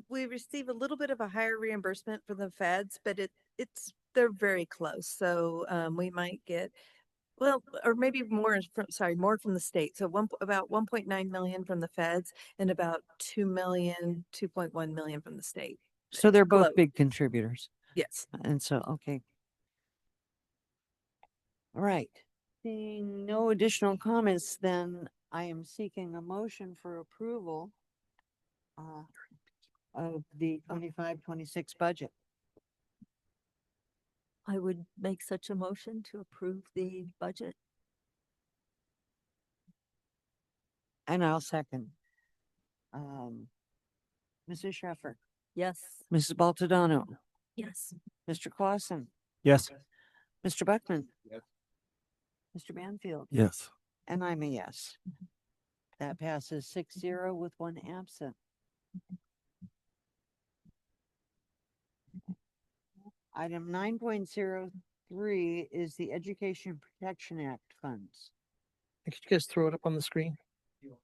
We receive a little bit of a higher reimbursement from the feds, but they're very close. So we might get, well, or maybe more from the state. So about 1.9 million from the feds and about 2.1 million from the state. So they're both big contributors. Yes. And so, okay. All right. Seeing no additional comments, then I am seeking a motion for approval of the 25-26 budget. I would make such a motion to approve the budget. And I'll second. Mrs. Sheffer. Yes. Mrs. Baldadano. Yes. Mr. Clausen. Yes. Mr. Buckman. Yes. Mr. Banfield. Yes. And I'm a yes. That passes 6-0 with 1 absent. Item 9.03 is the Education Protection Act funds. Could you guys throw it up on the screen?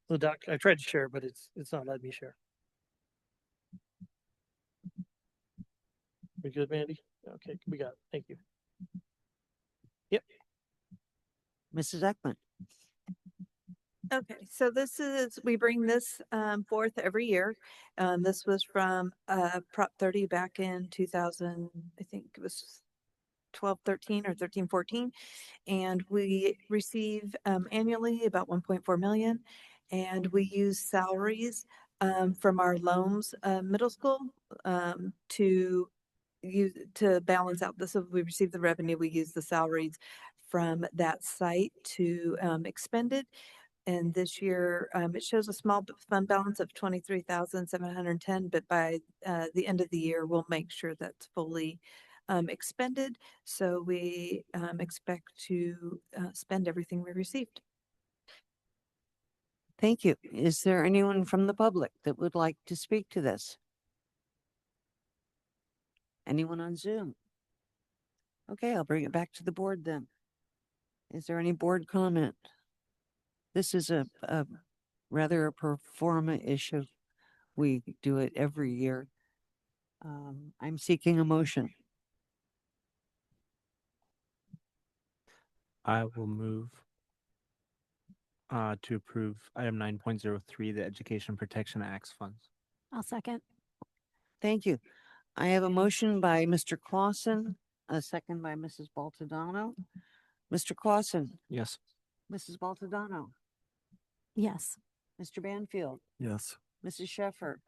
The doc, I tried to share, but it's not letting me share. We good, Mandy? Okay, we got it. Thank you. Yep. Mrs. Ekman. Okay, so we bring this forth every year. This was from Prop 30 back in 2000, I think it was 12-13 or 13-14, and we receive annually about 1.4 million, and we use salaries from our Loams middle school to balance out this. So we receive the revenue, we use the salaries from that site to expend it. And this year, it shows a small fund balance of 23,710, but by the end of the year, we'll make sure that's fully expended. So we expect to spend everything we received. Thank you. Is there anyone from the public that would like to speak to this? Anyone on Zoom? Okay, I'll bring it back to the board then. Is there any board comment? This is rather a pro forma issue. We do it every year. I'm seeking a motion. I will move to approve item 9.03, the Education Protection Acts funds. I'll second. Thank you. I have a motion by Mr. Clausen, a second by Mrs. Baltodano. Mr. Clausen, Yes. Mrs. Baltodano, Yes. Mr. Banfield, Yes. Mrs. Sheffer,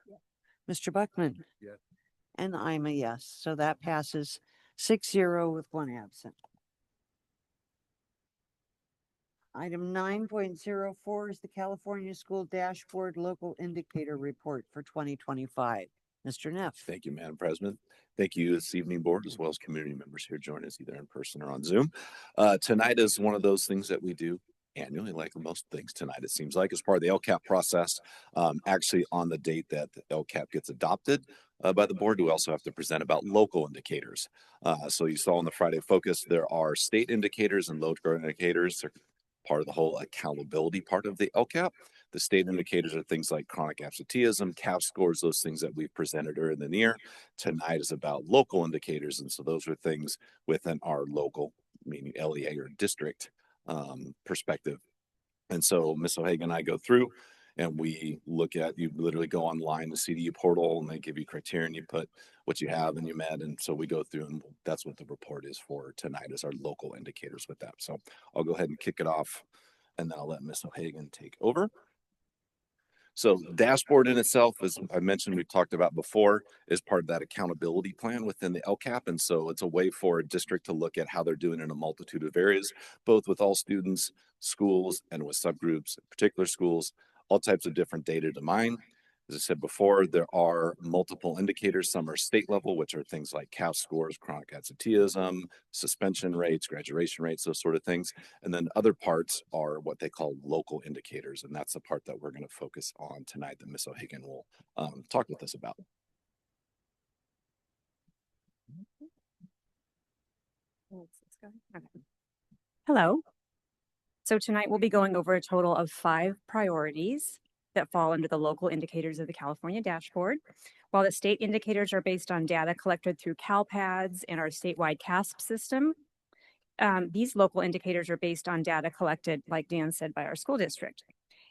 Mr. Buckman. Yes. And I'm a yes. So that passes 6-0 with 1 absent. Item 9.04 is the California School Dashboard Local Indicator Report for 2025. Mr. Neff. Thank you, Madam President. Thank you this evening, board, as well as community members here joining us either in person or on Zoom. Tonight is one of those things that we do annually, like most things tonight, it seems like, as part of the LCAP process. Actually, on the date that the LCAP gets adopted by the board, we also have to present about local indicators. So you saw in the Friday Focus, there are state indicators and local indicators. They're part of the whole accountability part of the LCAP. The state indicators are things like chronic absenteeism, CAP scores, those things that we've presented earlier in the year. Tonight is about local indicators. And so those are things within our local, meaning LEA or district perspective. And so Ms. O'Hagan and I go through and we look at, you literally go online to CDU portal and they give you criteria and you put what you have and you met. And so we go through and that's what the report is for tonight, is our local indicators with that. So I'll go ahead and kick it off and then I'll let Ms. O'Hagan take over. So dashboard in itself, as I mentioned, we've talked about before, is part of that accountability plan within the LCAP. And so it's a way for a district to look at how they're doing in a multitude of areas, both with all students, schools, and with subgroups, particular schools, all types of different data to mine. As I said before, there are multiple indicators. Some are state level, which are things like CAP scores, chronic absenteeism, suspension rates, graduation rates, those sort of things. And then other parts are what they call local indicators. And that's the part that we're going to focus on tonight that Ms. O'Hagan will talk with us about. Hello. So tonight we'll be going over a total of 5 priorities that fall under the local indicators of the California dashboard. While the state indicators are based on data collected through CalPads and our statewide CASP system, these local indicators are based on data collected, like Dan said, by our school district.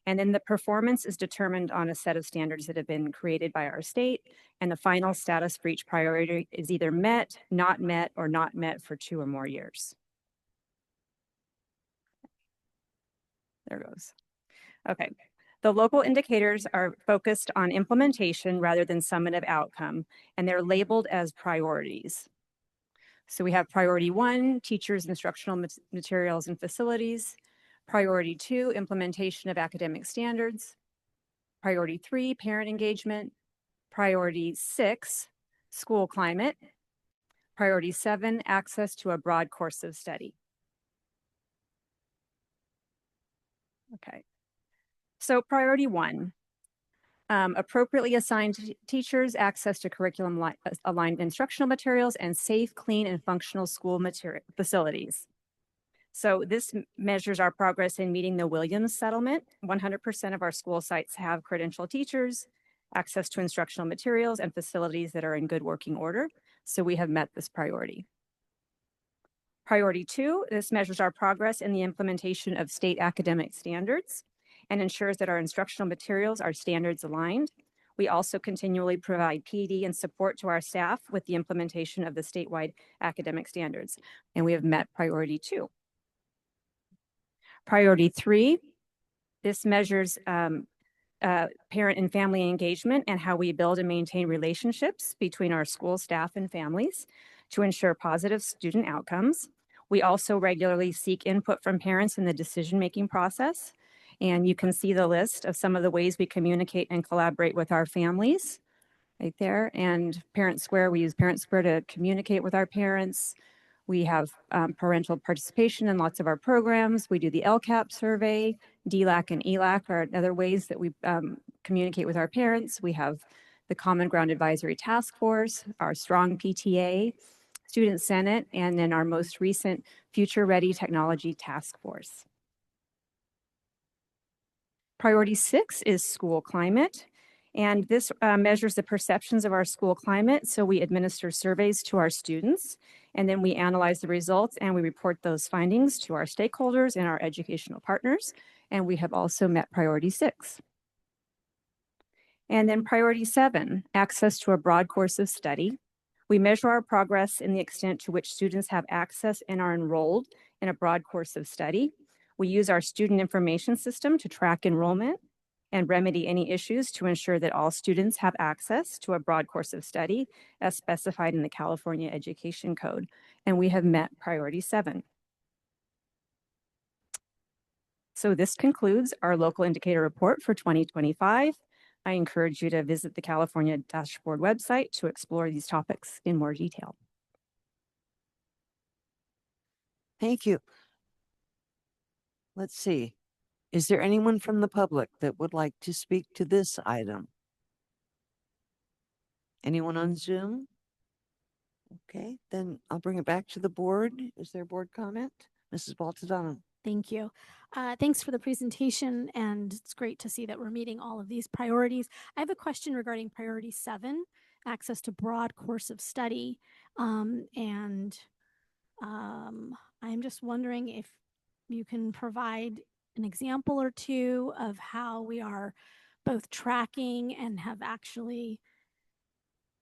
And then the performance is determined on a set of standards that have been created by our state, and the final status for each priority is either met, or not met for 2 or more years. There goes. Okay. The local indicators are focused on implementation rather than summative outcome, and they're labeled as priorities. So we have priority 1, teachers, instructional materials and facilities. Priority 2, implementation of academic standards. Priority 3, parent engagement. Priority 6, school climate. Priority 7, access to a broad course of study. Okay. So priority 1, appropriately assigned teachers, access to curriculum aligned instructional materials, and safe, clean, and functional school facilities. So this measures our progress in meeting the Williams settlement. 100% of our school sites have credentialed teachers, access to instructional materials, and facilities that are in good working order. So we have met this priority. Priority 2, this measures our progress in the implementation of state academic standards and ensures that our instructional materials are standards aligned. We also continually provide PD and support to our staff with the implementation of the statewide academic standards, and we have met priority 2. Priority 3, this measures parent and family engagement and how we build and maintain relationships between our school staff and families to ensure positive student outcomes. We also regularly seek input from parents in the decision-making process. And you can see the list of some of the ways we communicate and collaborate with our families right there. And Parent Square, we use Parent Square to communicate with our parents. We have parental participation in lots of our programs. We do the LCAP survey. DLAC and ELAC are other ways that we communicate with our parents. We have the Common Ground Advisory Task Force, our Strong PTA, Student Senate, and then our most recent Future Ready Technology Task Force. Priority 6 is school climate. And this measures the perceptions of our school climate. So we administer surveys to our students, and then we analyze the results and we report those findings to our stakeholders and our educational partners. And we have also met priority 6. And then priority 7, access to a broad course of study. We measure our progress in the extent to which students have access and are enrolled in a broad course of study. We use our student information system to track enrollment and remedy any issues to ensure that all students have access to a broad course of study as specified in the California Education Code. And we have met priority 7. So this concludes our local indicator report for 2025. I encourage you to visit the California Dashboard website to explore these topics in more detail. Thank you. Let's see. Is there anyone from the public that would like to speak to this item? Anyone on Zoom? Okay, then I'll bring it back to the board. Is there board comment? Mrs. Baltadano. Thank you. Thanks for the presentation, and it's great to see that we're meeting all of these priorities. I have a question regarding priority 7, access to broad course of study. I'm just wondering if you can provide an example or two of how we are both tracking and have actually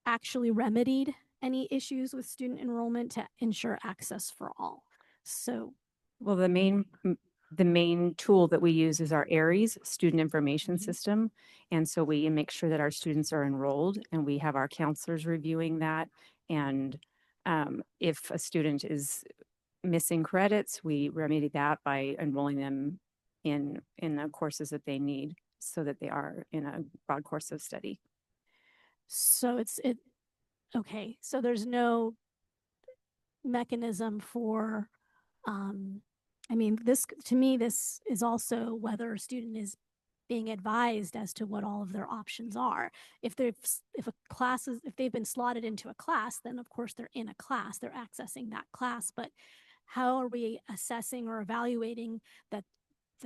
remedied any issues with student enrollment to ensure access for all. So, well, the main tool that we use is our ARIES student information system. And so we make sure that our students are enrolled, and we have our counselors reviewing that. And if a student is missing credits, we remedy that by enrolling them in the courses that they need so that they are in a broad course of study. So okay. So there's no mechanism for, I mean, this, to me, this is also whether a student is being advised as to what all of their options are. If they've been slotted into a class, then of course they're in a class, they're accessing that class. But how are we assessing or evaluating that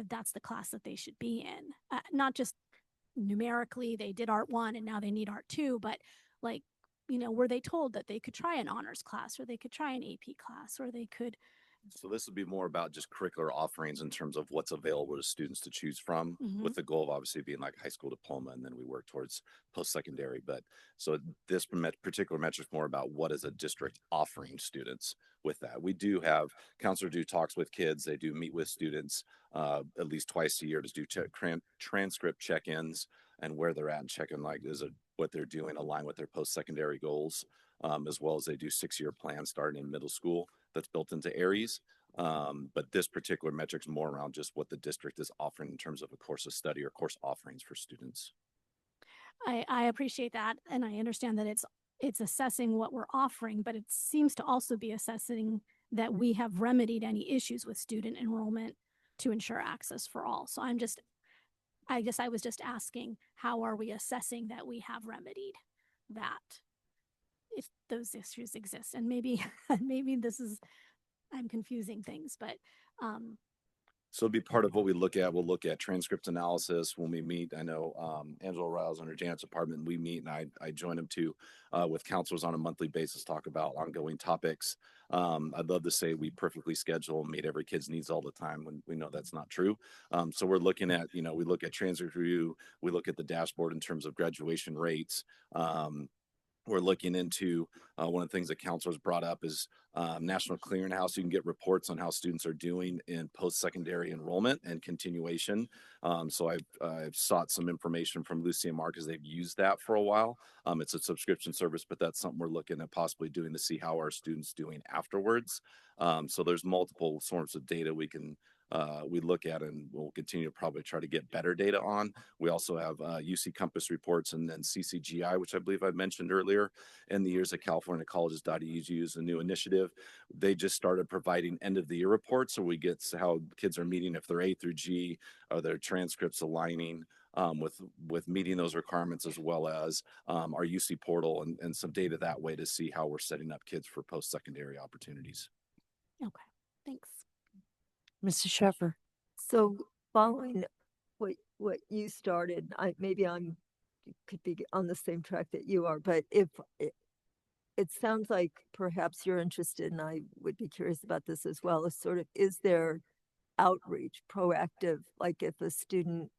that's the class that they should be in? Not just numerically, they did Art 1 and now they need Art 2, but like, you know, were they told that they could try an honors class, or they could try an AP class, or they could? So this would be more about just curricular offerings in terms of what's available to students to choose from, with the goal of obviously being like a high school diploma, and then we work towards post-secondary. But so this particular metric is more about what is a district offering students with that. We do have counselors do talks with kids. They do meet with students at least twice a year to do transcript check-ins and where they're at, and checking like what they're doing align with their post-secondary goals, as well as they do 6-year plans starting in middle school that's built into ARIES. But this particular metric is more around just what the district is offering in terms of a course of study or course offerings for students. I appreciate that, and I understand that it's assessing what we're offering, but it seems to also be assessing that we have remedied any issues with student enrollment to ensure access for all. So I guess I was just asking, how are we assessing that we have remedied that, if those issues exist? And maybe I'm confusing things, but so it'd be part of what we look at. We'll look at transcript analysis when we meet. I know Angela Riles on her Janet's department, we meet, and I join them too with counselors on a monthly basis, talk about ongoing topics. I'd love to say we perfectly schedule and meet every kid's needs all the time, when we know that's not true. So we're looking at, we look at transcript review, we look at the dashboard in terms of graduation rates. We're looking into one of the things that counselors brought up is National Clearinghouse. You can get reports on how students are doing in post-secondary enrollment and continuation. So I've sought some information from Lucy and Mark, because they've used that for a while. It's a subscription service, but that's something we're looking at possibly doing to see how our students doing afterwards. So there's multiple sorts of data we look at, and we'll continue to probably try to get better data on. We also have UC Compass reports, and then CCGI, which I believe I mentioned earlier. In the years that California Colleges.edu is a new initiative, they just started providing end of the year reports, so we get how kids are meeting, if they're A through G, are their transcripts aligning with meeting those requirements, as well as our UC portal and some data that way to see how we're setting up kids for post-secondary opportunities. Okay, thanks. Mrs. Sheffer. So following what you started, maybe I'm could be on the same track that you are, but if it sounds like perhaps you're interested, and I would be curious about this as well, is sort of, is there outreach, proactive, like if a student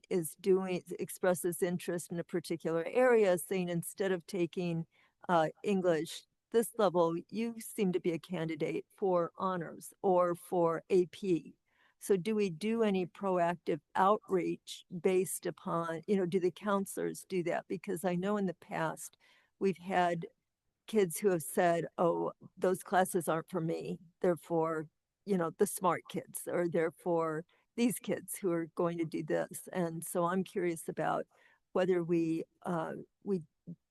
is expresses interest in a particular area, saying instead of taking English this level, you seem to be a candidate for honors or for AP. So do we do any proactive outreach based upon, do the counselors do that? Because I know in the past we've had kids who have said, oh, those classes aren't for me. They're for, the smart kids, or they're for these kids who are going to do this. And so I'm curious about whether we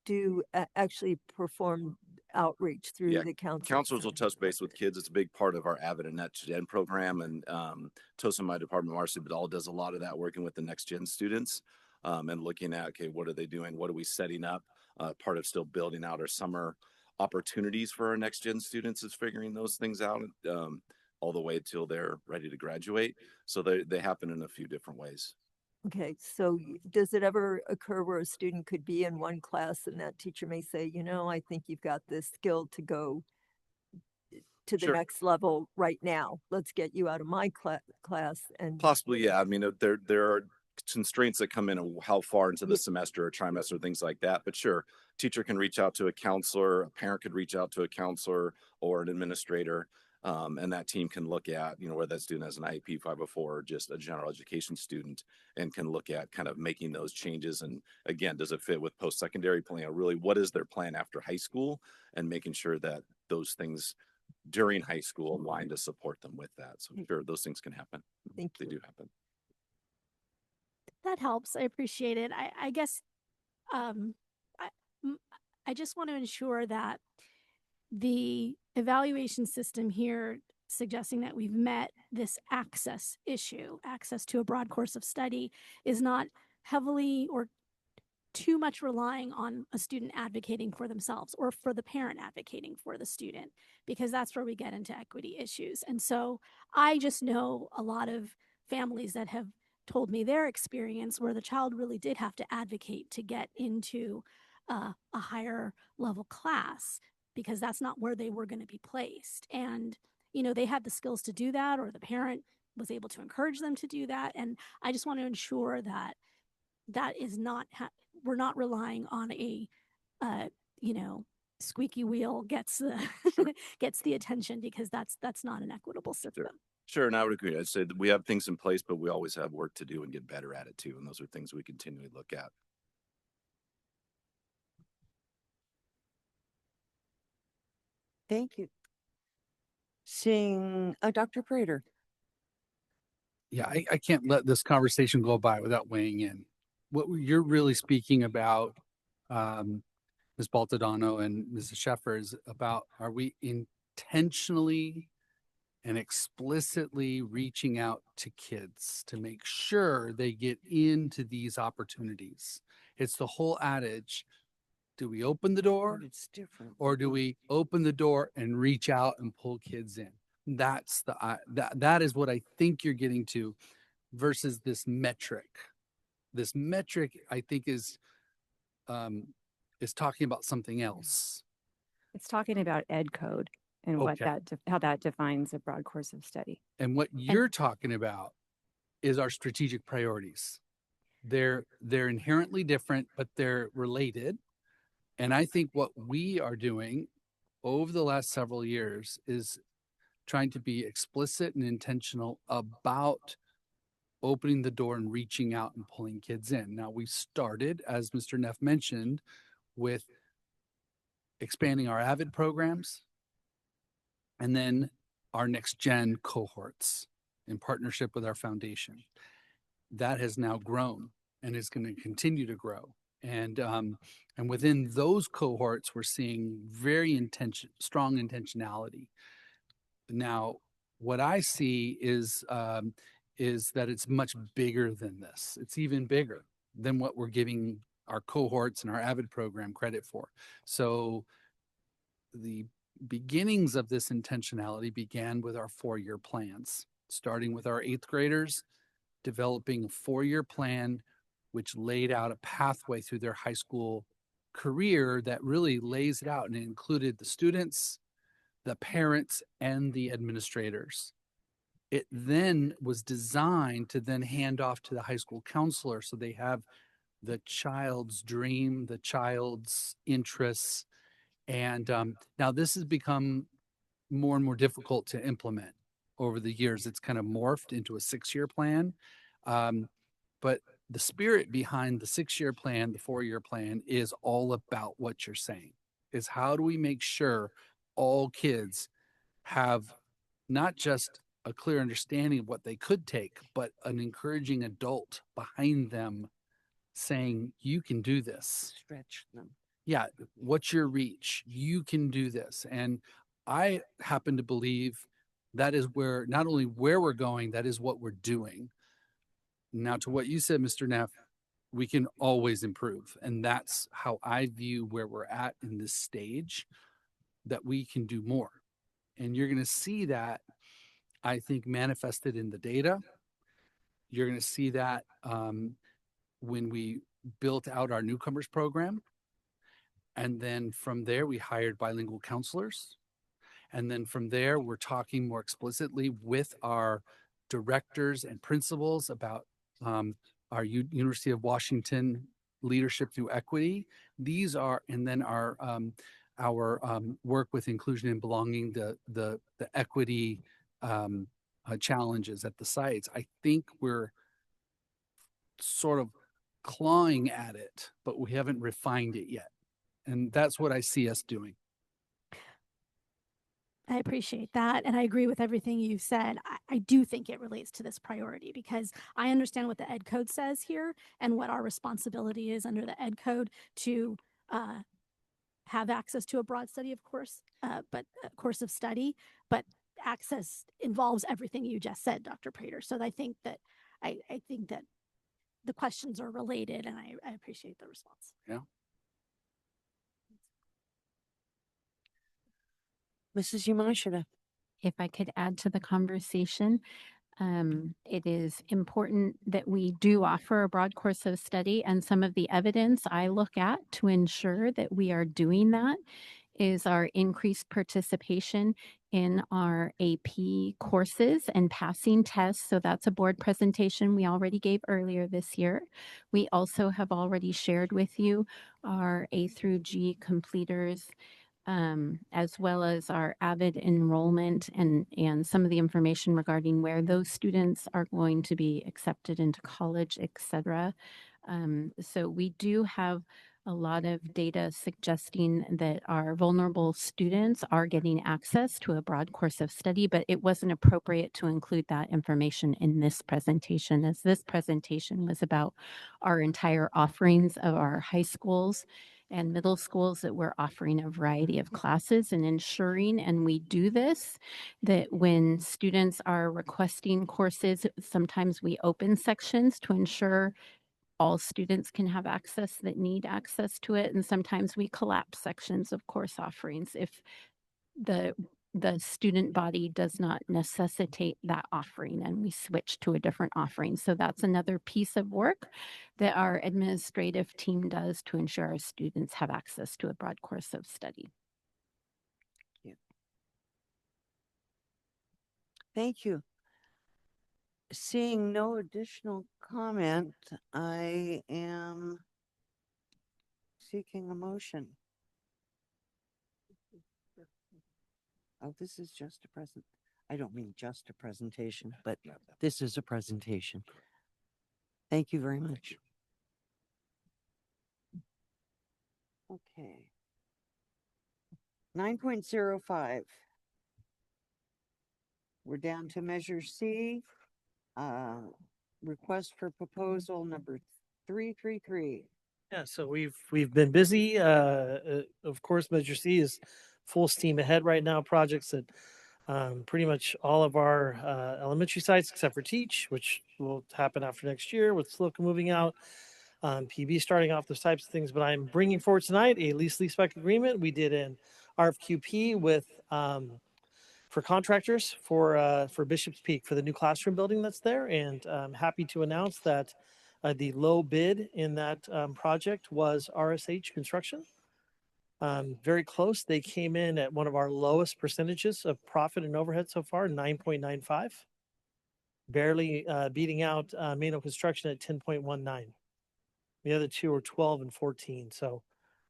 do actually perform outreach through the counselors will touch base with kids. It's a big part of our Avid and Next Gen program, and TOSA, my department, Marcy Badal, does a lot of that, working with the Next Gen students and looking at, okay, what are they doing? What are we setting up? Part of still building out our summer opportunities for our Next Gen students is figuring those things out all the way till they're ready to graduate. So they happen in a few different ways. Okay, so does it ever occur where a student could be in one class and that teacher may say, I think you've got this skill to go to the next level right now. Let's get you out of my class. And possibly, yeah. I mean, there are constraints that come in how far into the semester or trimester, things like that. But sure, teacher can reach out to a counselor, a parent could reach out to a counselor or an administrator. And that team can look at, whether that student has an IEP 504 or just a general education student, and can look at kind of making those changes. And again, does it fit with post-secondary plan? Really, what is their plan after high school? And making sure that those things during high school align to support them with that. So sure, those things can happen. Thank you. They do happen. That helps. I appreciate it. I guess I just want to ensure that the evaluation system here, suggesting that we've met this access issue, access to a broad course of study, is not heavily or too much relying on a student advocating for themselves or for the parent advocating for the student, because that's where we get into equity issues. And so I just know a lot of families that have told me their experience where the child really did have to advocate to get into a higher level class, because that's not where they were going to be placed. And, they had the skills to do that, or the parent was able to encourage them to do that. And I just want to ensure that that is not, we're not relying on a, squeaky wheel gets the, gets the attention, because that's not an equitable system. Sure, and I would agree. I'd say that we have things in place, but we always have work to do and get better at it too. And those are things we continually look at. Thank you. Seeing Dr. Prater. Yeah, I can't let this conversation go by without weighing in. What you're really speaking about, Ms. Baltodano and Mrs. Sheffer, is about, are we intentionally and explicitly reaching out to kids to make sure they get into these opportunities? It's the whole adage, do we open the door? It's different. Or do we open the door and reach out and pull kids in? That's that is what I think you're getting to, versus this metric. This metric, I think, is talking about something else. It's talking about ed code and what how that defines a broad course of study. And what you're talking about is our strategic priorities. They're inherently different, but they're related. And I think what we are doing over the last several years is trying to be explicit and intentional about opening the door and reaching out and pulling kids in. Now, we started, as Mr. Neff mentioned, with expanding our AVID programs and then our Next Gen cohorts in partnership with our foundation. That has now grown and is going to continue to grow. And within those cohorts, we're seeing very strong intentionality. Now, what I see is that it's much bigger than this. It's even bigger than what we're giving our cohorts and our AVID program credit for. So the beginnings of this intentionality began with our 4-year plans, starting with our 8th graders, developing a 4-year plan which laid out a pathway through their high school career that really lays it out, and it included the students, the parents, and the administrators. It then was designed to then hand off to the high school counselor, so they have the child's dream, the child's interests. And now this has become more and more difficult to implement over the years. It's kind of morphed into a 6-year plan. But the spirit behind the 6-year plan, the 4-year plan, is all about what you're saying, is how do we make sure all kids have not just a clear understanding of what they could take, but an encouraging adult behind them saying, you can do this. Stretch them. Yeah, what's your reach? You can do this. And I happen to believe that is where, not only where we're going, that is what we're doing. Now, to what you said, Mr. Neff, we can always improve. And that's how I view where we're at in this stage, that we can do more. And you're going to see that, I think, manifested in the data. You're going to see that when we built out our newcomers program. And then from there, we hired bilingual counselors. And then from there, we're talking more explicitly with our directors and principals about our University of Washington Leadership Through Equity. These are, and then our work with inclusion and belonging, the equity challenges at the sites. I think we're sort of clawing at it, but we haven't refined it yet. And that's what I see us doing. I appreciate that. And I agree with everything you said. I do think it relates to this priority because I understand what the Ed Code says here and what our responsibility is under the Ed Code to have access to a broad study, of course, but a course of study. But access involves everything you just said, Dr. Prater. So I think that I think that the questions are related, and I appreciate the response. Yeah. Mrs. Yamashita. If I could add to the conversation, it is important that we do offer a broad course of study, and some of the evidence I look at to ensure that we are doing that is our increased participation in our AP courses and passing tests. So that's a board presentation we already gave earlier this year. We also have already shared with you our A through G completers, as well as our AVID enrollment and some of the information regarding where those students are going to be accepted into college, et cetera. So we do have a lot of data suggesting that our vulnerable students are getting access to a broad course of study, but it wasn't appropriate to include that information in this presentation, as this presentation was about our entire offerings of our high schools and middle schools that we're offering a variety of classes and ensuring, and we do this, that when students are requesting courses, sometimes we open sections to ensure all students can have access that need access to it. And sometimes we collapse sections of course offerings if the student body does not necessitate that offering, and we switch to a different offering. So that's another piece of work that our administrative team does to ensure our students have access to a broad course of study. Thank you. Seeing no additional comment, I am seeking a motion. Oh, this is just a present. I don't mean just a presentation, but this is a presentation. Thank you very much. Okay. 9.05. We're down to measure C. Request for proposal number 333. Yeah, so we've been busy. Of course, Measure C is full steam ahead right now. Projects at pretty much all of our elementary sites, except for Teach, which will happen after next year with Slocum moving out. PB starting off those types of things. But I'm bringing forward tonight a lease-leaseback agreement. We did an RFQP with for contractors for Bishop's Peak for the new classroom building that's there, and I'm happy to announce that The low bid in that project was RSH Construction. Very close. They came in at one of our lowest percentages of profit and overhead so far, 9.95. Barely beating out Mano Construction at 10.19. The other two were 12 and 14. So,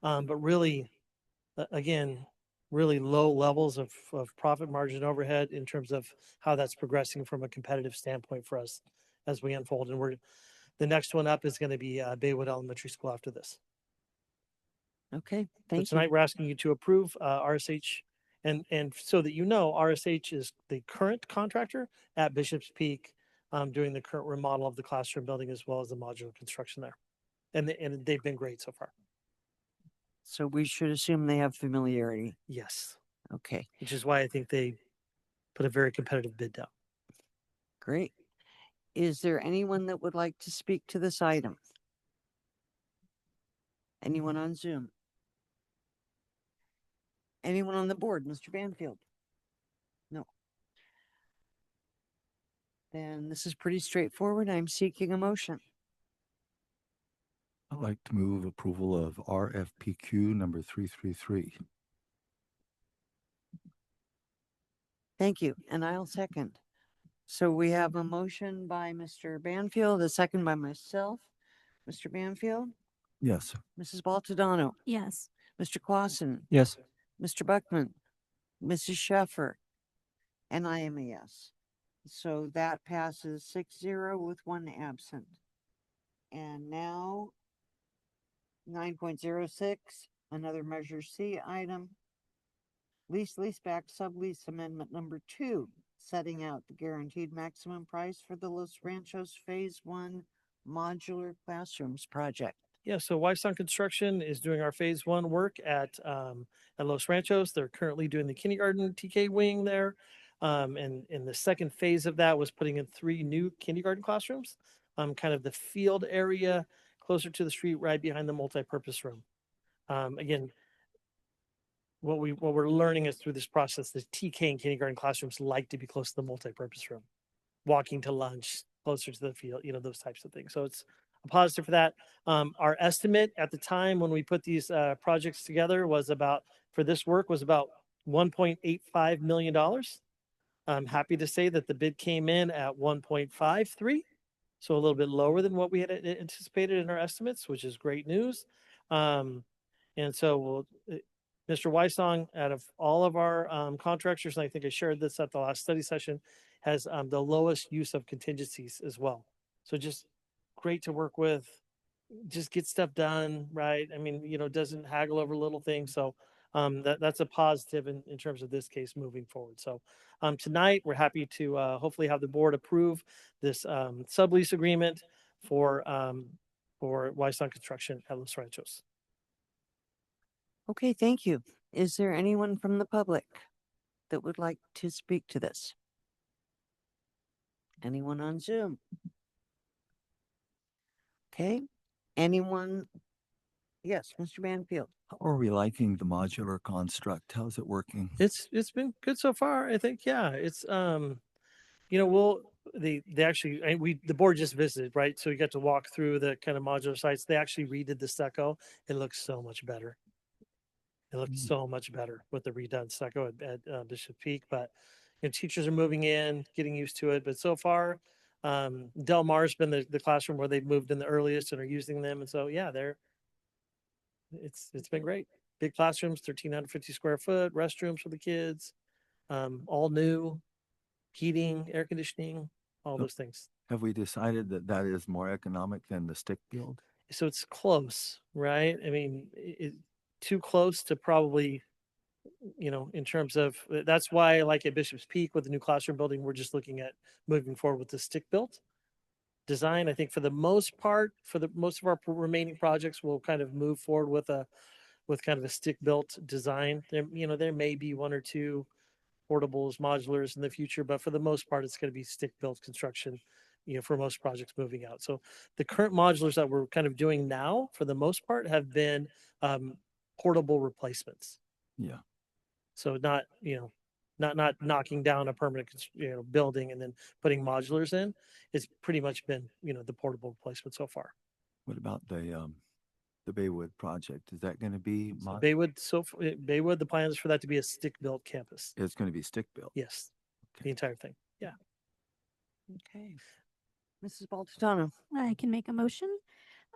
but really, again, really low levels of profit margin overhead in terms of how that's progressing from a competitive standpoint for us as we unfold. And the next one up is going to be Baywood Elementary School after this. Okay, So thank tonight you. we're asking you to approve RSH, and so that you know, RSH is the current contractor at Bishop's Peak, doing the current remodel of the classroom building as well as the modular construction there, and they've been great so far. So we should assume they have familiarity. Yes. Okay, Which is why I think they put a very competitive bid down. great. Is there anyone that would like to speak to this item? Anyone on Zoom? Anyone on the board? Mr. Banfield? No. Then this is pretty straightforward. I'm seeking a motion. I'd like to move approval of RFPQ number 333. Thank you, and I'll second. So we have a motion by Mr. Banfield, a second by myself. Mr. Banfield? Yes. Mrs. Baltodano? Yes. Mr. Clausen? Yes. Mr. Buckman? Mrs. Sheffer? And I am a yes. So that passes 6-0 with one absent. And now 9.06, another Measure C item. Leaseback sublease amendment number 2, setting out the guaranteed maximum price for the Los Ranchos Phase 1 modular classrooms project. Yeah, so Whitestone Construction is doing our phase 1 work at Los Ranchos. They're currently doing the kindergarten TK wing there. And the second phase of that was putting in 3 new kindergarten classrooms, kind of the field area closer to the street, right behind the multipurpose room. Again, what we're learning is through this process, the TK and kindergarten classrooms like to be close to the multipurpose room, walking to lunch, closer to the field, those types of things. So it's a positive for that. Our estimate at the time when we put these projects together was for this work was about $1.85 million. I'm happy to say that the bid came in at 1.53, so a little bit lower than what we had anticipated in our estimates, which is great news. And so Mr. Weissong, out of all of our contractors, and I think I shared this at the last study session, has the lowest use of contingencies as well. So just great to work with, just get stuff done, right? I mean, doesn't haggle over little things. So that's a positive in terms of this case moving forward. So tonight we're happy to hopefully have the board approve this sublease agreement for Whitestone Construction at Los Ranchos. Okay, thank you. Is there anyone from the public that would like to speak to this? Anyone on Zoom? Okay, anyone? Yes, Mr. Banfield. How are we liking the modular construct? How's it working? It's been good so far. I think, yeah, it's the board just visited, right? So we got to walk through the kind of modular sites. They actually redid the stucco. It looks so much better. It looked so much better with the redone stucco at Bishop Peak, but teachers are moving in, getting used to it. But so far, Del Mar's been the classroom where they've moved in the earliest and are using them. And so, yeah, it's been great. Big classrooms, 1,350 square foot, restrooms for the kids, all new, heating, air conditioning, all those things. Have we decided that that is more economic than the stick build? So it's close, right? I mean, too close to probably, in terms of, that's why like at Bishop's Peak with the new classroom building, we're just looking at moving forward with the stick built design. I think for the most part, most of our remaining projects, we'll kind of move forward with kind of a stick built design. There may be 1 or 2 portables, modulars in the future, but for the most part, it's going to be stick built construction, for most projects moving out. So the current modulars that we're kind of doing now, for the most part, have been portable replacements. Yeah. So not, not knocking down a permanent building and then putting modulars in. It's pretty much been the portable replacement so far. What about the Baywood project? Is that going to be So Baywood, the plan is for that to be a stick-built campus. It's going to be stick built. Yes, the entire thing. Yeah. Okay. Mrs. Baltodano. I can make a motion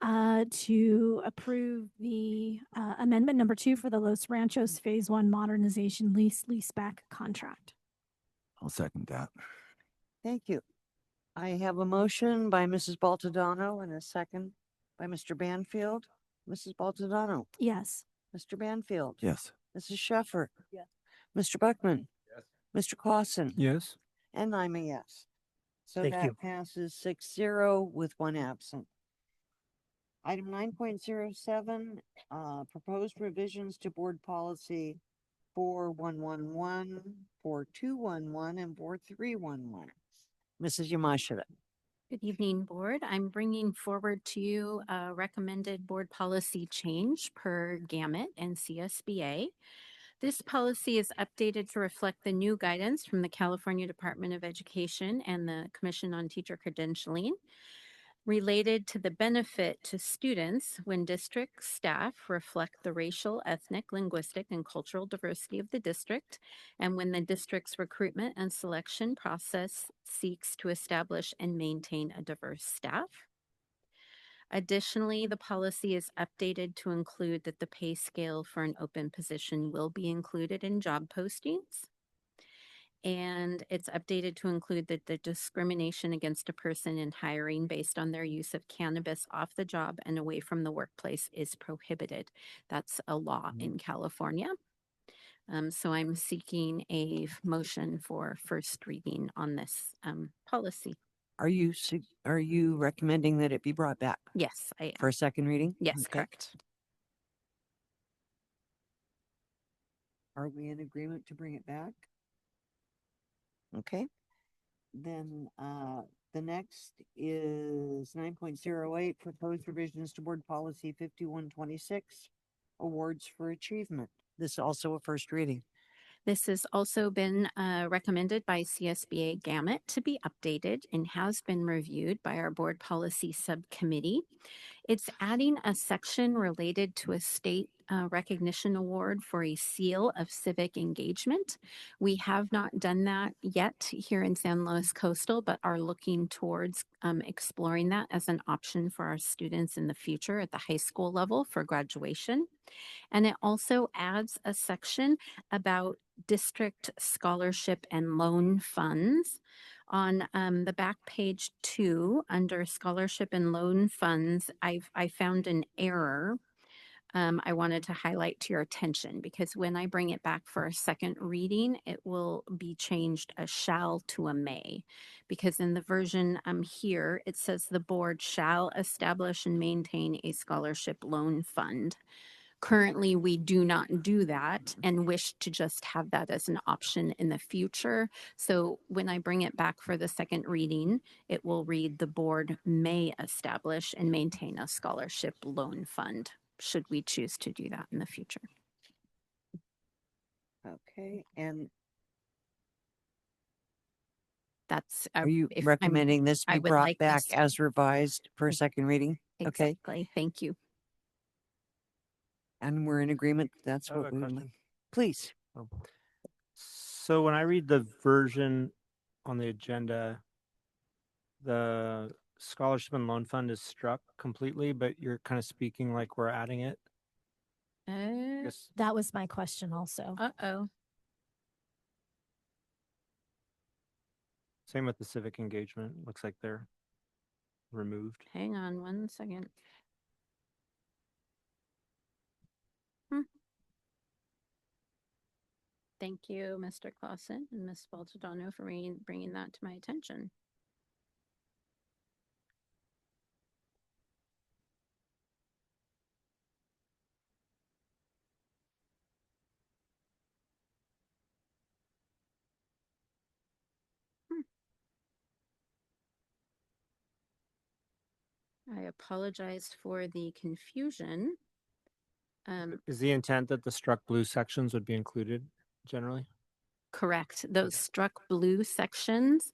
to approve the amendment number 2 for the Los Ranchos Phase 1 modernization leaseback contract. I'll second that. Thank you. I have a motion by Mrs. Baltodano and a second by Mr. Banfield. Mrs. Baltodano. Yes. Mr. Banfield. Yes. Mrs. Sheffer. Yes. Mr. Buckman. Yes. Mr. Clausen. Yes. And I'm a yes. So Thank that you. passes 6-0 with 1 absent. Item 9.07, proposed revisions to board policy 4111, 4211, and 4311. Mrs. Yamashita. Good evening, board. I'm bringing forward to you a recommended board policy change per gamut and CSBA. This policy is updated to reflect the new guidance from the California Department of Education and the Commission on Teacher Credentialing related to the benefit to students when district staff reflect the racial, ethnic, linguistic, and cultural diversity of the district, and when the district's recruitment and selection process seeks to establish and maintain a diverse staff. Additionally, the policy is updated to include that the pay scale for an open position will be included in job postings. And it's updated to include that the discrimination against a person in hiring based on their use of cannabis off the job and away from the workplace is prohibited. That's a law in California. So I'm seeking a motion for first reading on this policy. Are you recommending that it be brought back? Yes, I am. For a second reading? Yes, Okay. correct. Are we in agreement to bring it back? Okay. Then the next is 9.08, proposed revisions to board policy 5126, awards for achievement. This is also a first reading. This has also been recommended by CSBA Gamut to be updated and has been reviewed by our board policy subcommittee. It's adding a section related to a state recognition award for a seal of civic engagement. We have not done that yet here in San Luis Coastal, but are looking towards exploring that as an option for our students in the future at the high school level for graduation. And it also adds a section about district scholarship and loan funds. On the back page 2, under scholarship and loan funds, I found an error. I wanted to highlight to your attention because when I bring it back for a second reading, it will be changed a shall to a may. Because in the version here, it says the board shall establish and maintain a scholarship loan fund. Currently, we do not do that and wish to just have that as an option in the future. So when I bring it back for the second reading, it will read the board may establish and maintain a scholarship loan fund, should we choose to do that in the future. Okay, and that's are you recommending this be brought back as revised for a second reading? Exactly. Okay. Thank you. And we're in agreement. That's what we would like. Please. So when I read the version on the agenda, the scholarship and loan fund is struck completely, but you're kind of speaking like we're adding it. That was my question also. Uh-oh. Same with the civic engagement. Looks like they're removed. Hang on 1 second. Thank you, Mr. Clausen and Ms. Baltodano for bringing that to my attention. I apologize for the confusion. Is the intent that the struck blue sections would be included generally? Correct. Those struck blue sections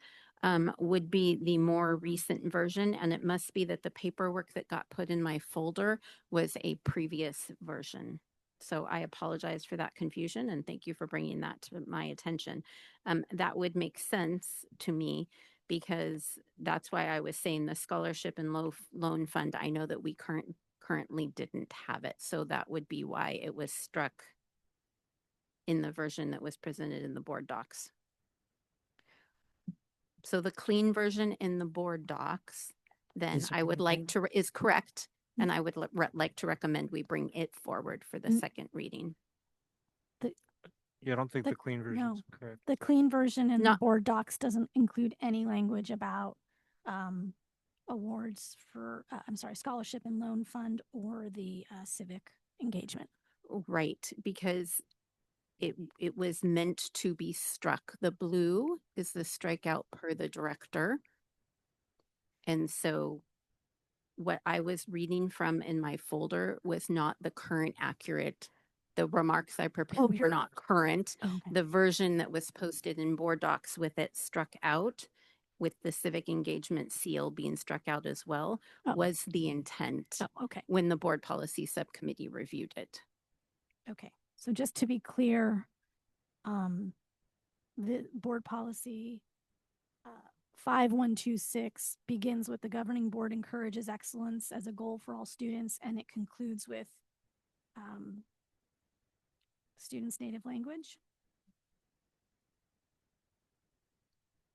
would be the more recent version, and it must be that the paperwork that got put in my folder was a previous version. So I apologize for that confusion, and thank you for bringing that to my attention. That would make sense to me because that's why I was saying the scholarship and loan fund. I know that we currently didn't have it, so that would be why it was struck in the version that was presented in the board docs. So the clean version in the board docs, then I would like to, is correct. And I would like to recommend we bring it forward for the second reading. Yeah, I don't think the clean version is correct. The clean version in the board docs doesn't include any language about awards for, I'm sorry, scholarship and loan fund or the civic engagement. Right, because it was meant to be struck. The blue is the strikeout per the director. And so what I was reading from in my folder was not the current accurate. The remarks I prepared were not current. The version that was posted in board docs with it struck out, with the civic engagement seal being struck out as well, was the intent when the board policy subcommittee reviewed it. Okay, so just to be clear, the board policy 5126 begins with the governing board encourages excellence as a goal for all students, and it concludes with students' native language.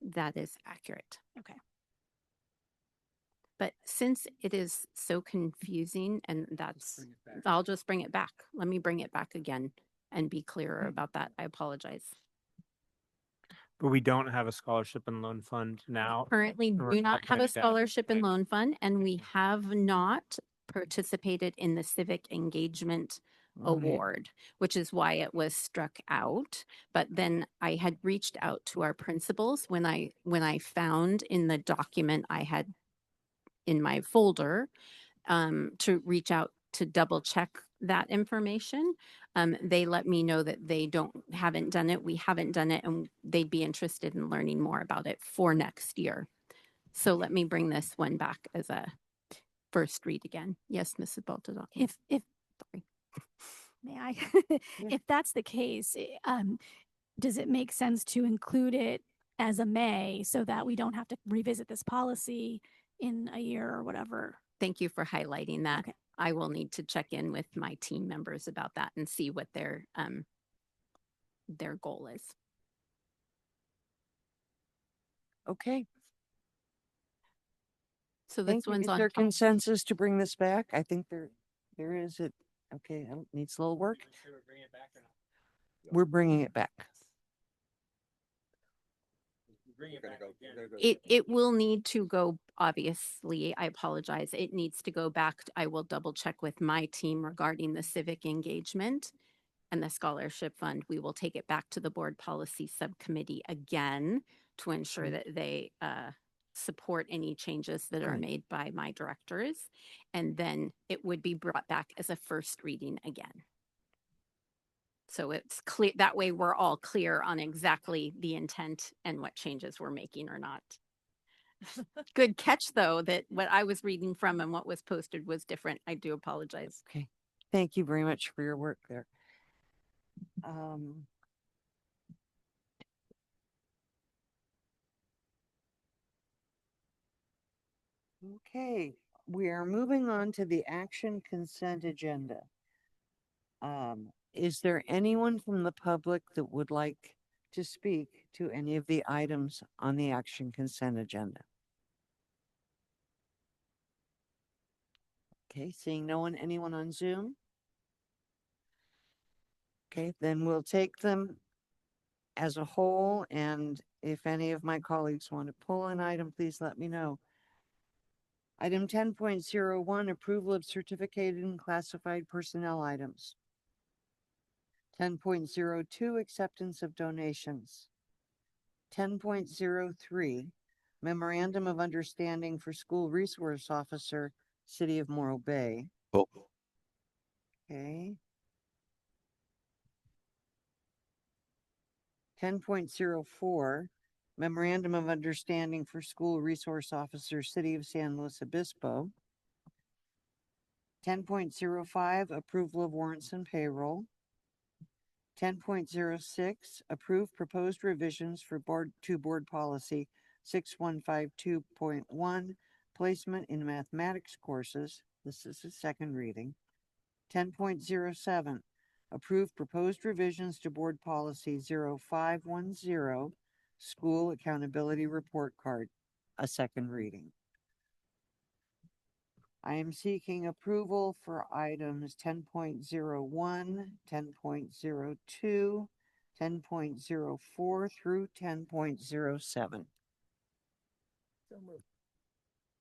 That is accurate. Okay. But since it is so confusing, and that's, I'll just bring it back. Let me bring it back again and be clearer about that. I apologize. But we don't have a scholarship and loan fund now. Currently do not have a scholarship and loan fund, and we have not participated in the civic engagement award, which is why it was struck out. But then I had reached out to our principals when I found in the document I had in my folder to reach out to double check that information. They let me know that they haven't done it. We haven't done it, and they'd be interested in learning more about it for next year. So let me bring this one back as a first read again. Yes, Mrs. Baltazar. Sorry. May I? If that's the case, does it make sense to include it as a May so that we don't have to revisit this policy in a year or whatever? Thank you for highlighting that. Okay. I will need to check in with my team members about that and see what their goal is. Okay. So this one's is on. there consensus to bring this back? I think there is. It okay. It needs a little work. We're bringing it back. It will need to go, obviously, I apologize. It needs to go back. I will double check with my team regarding the civic engagement and the scholarship fund. We will take it back to the board policy subcommittee again to ensure that they support any changes that are made by my directors. And then it would be brought back as a first reading again. So it's clear, that way we're all clear on exactly the intent and what changes we're making or not. Good catch, though, that what I was reading from and what was posted was different. I do apologize. Okay. Thank you very much for your work there. Okay, we are moving on to the action consent agenda. Is there anyone from the public that would like to speak to any of the items on the action consent agenda? Okay, seeing no one, anyone on Zoom? Okay, then we'll take them as a whole, and if any of my colleagues want to pull an item, please let me know. Item 10.01, approval of certificated and classified personnel items. 10.02, acceptance of donations. 10.03, memorandum of understanding for school resource officer, City of Morro Bay. Oh. Okay. 10.04, Memorandum of Understanding for School Resource Officer, City of San Luis Obispo. 10.05, Approval of Warrants and Payroll. 10.06, Approve proposed revisions for board policy 6152.1, placement in mathematics courses. This is the second reading. 10.07, approve proposed revisions to board policy 0510, school accountability report card, a second reading. I am seeking approval for items 10.01, 10.02, 10.04 through 10.07.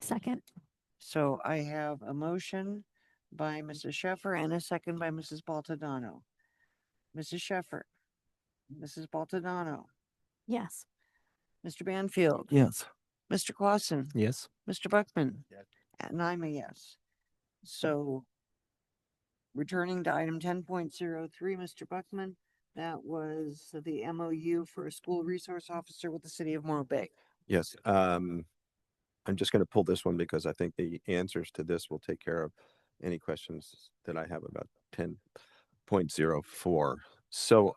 Second. So I have a motion by Mrs. Sheffer and a second by Mrs. Baltadano. Mrs. Sheffer, Mrs. Baltadano, Yes. Mr. Banfield, Yes. Mr. Clausen, Yes. Mr. Buckman, and I'm a yes. So returning to item 10.03, Mr. Buckman, that was the MOU for a school resource officer with the city of Morro Bay. Yes. I'm just going to pull this one because I think the answers to this will take care of any questions that I have about 10.04. So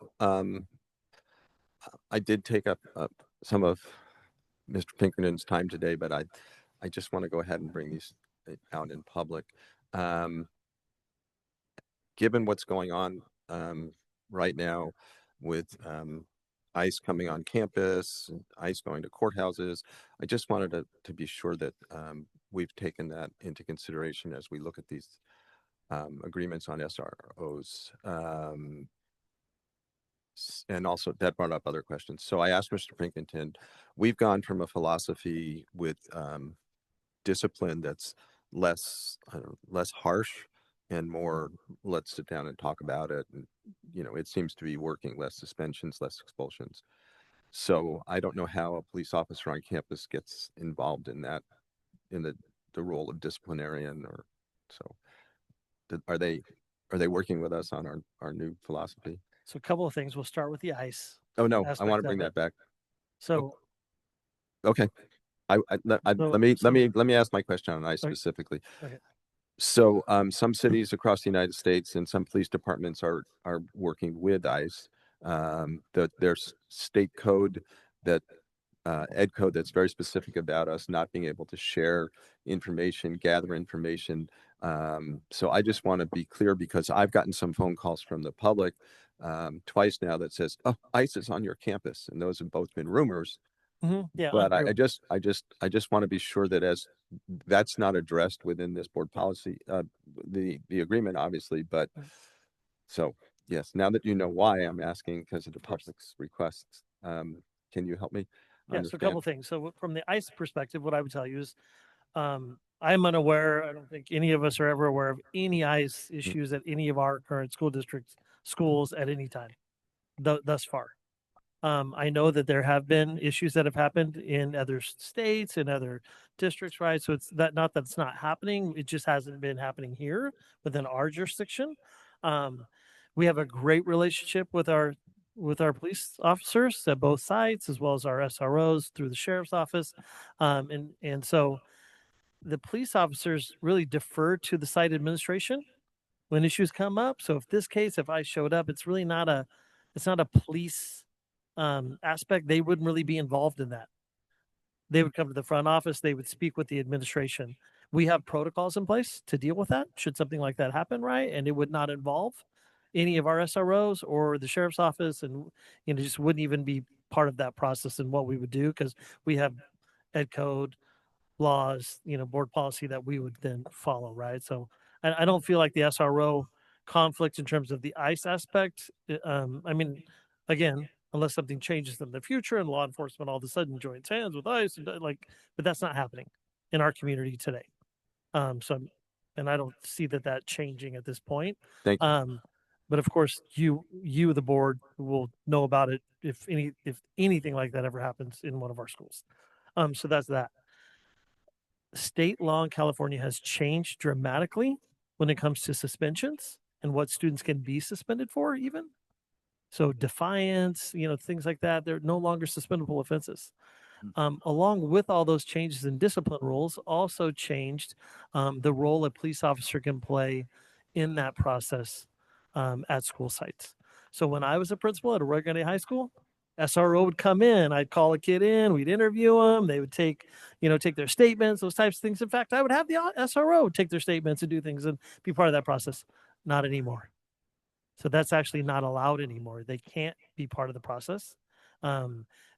I did take up some of Mr. Pinkerton's time today, but I just want to go ahead and bring these out in public. Given what's going on right now with ICE coming on campus, ICE going to courthouses, I just wanted to be sure that we've taken that into consideration as we look at these agreements on SROs. And also that brought up other questions. So I asked Mr. Pinkerton, we've gone from a philosophy with discipline that's less harsh and more, let's sit down and talk about it. And, you know, it seems to be working, less suspensions, less expulsions. So I don't know how a police officer on campus gets involved in that, in the role of disciplinarian, or so. Are they working with us on our new philosophy? So a couple of things. We'll start with the ICE. Oh no, I aspect want to of bring it. that back. So Okay. Let me ask my question on ICE specifically. Okay. So some cities across the United States and some police departments are working with ICE. There's state code that ed code that's very specific about us not being able to share information, gather information. So I just want to be clear because I've gotten some phone calls from the public twice now that says, "Oh, ICE is on your campus," and those have both been rumors. Yeah, But I untrue. just want to be sure that as that's not addressed within this board policy, the agreement, obviously, but so yes, now that you know why I'm asking because of the public's requests, can you help me Yeah, so a understand? couple of things. So from the ICE perspective, what I would tell you is I'm unaware, I don't think any of us are ever aware of any ICE issues at any of our current school districts, schools at any time thus far. I know that there have been issues that have happened in other states and other districts, right? So it's that not that it's not happening, it just hasn't been happening here within our jurisdiction. We have a great relationship with our police officers at both sites, as well as our SROs through the sheriff's office, and so the police officers really defer to the site administration when issues come up. So if I showed up, it's really not a police aspect. They wouldn't really be involved in that. They would come to the front office, they would speak with the administration. We have protocols in place to deal with that should something like that happen, right? And it would not involve any of our SROs or the sheriff's office, and just wouldn't even be part of that process and what we would do, because we have ed code, laws, board policy that we would then follow, right? So I don't feel like the SRO conflicts in terms of the ICE aspect. Again, unless something changes in the future and law enforcement all of a sudden joins hands with ICE, but that's not happening in our community today. And I don't see that changing at this point. Thank you. But of course, you, the board, will know about it if anything like that ever happens in one of our schools. So that's that. State law in California has changed dramatically when it comes to suspensions and what students can be suspended for, even. So defiance, things like that, they're no longer suspendable offenses. Along with all those changes in discipline rules, also changed the role a police officer can play in that process at school sites. So when I was a principal at a Roy County high school, SRO would come in. I'd call a kid in. We'd interview them. They would take their statements, those types of things. In fact, I would have the SRO take their statements and do things and be part of that process. Not anymore. So that's actually not allowed anymore. They can't be part of the process.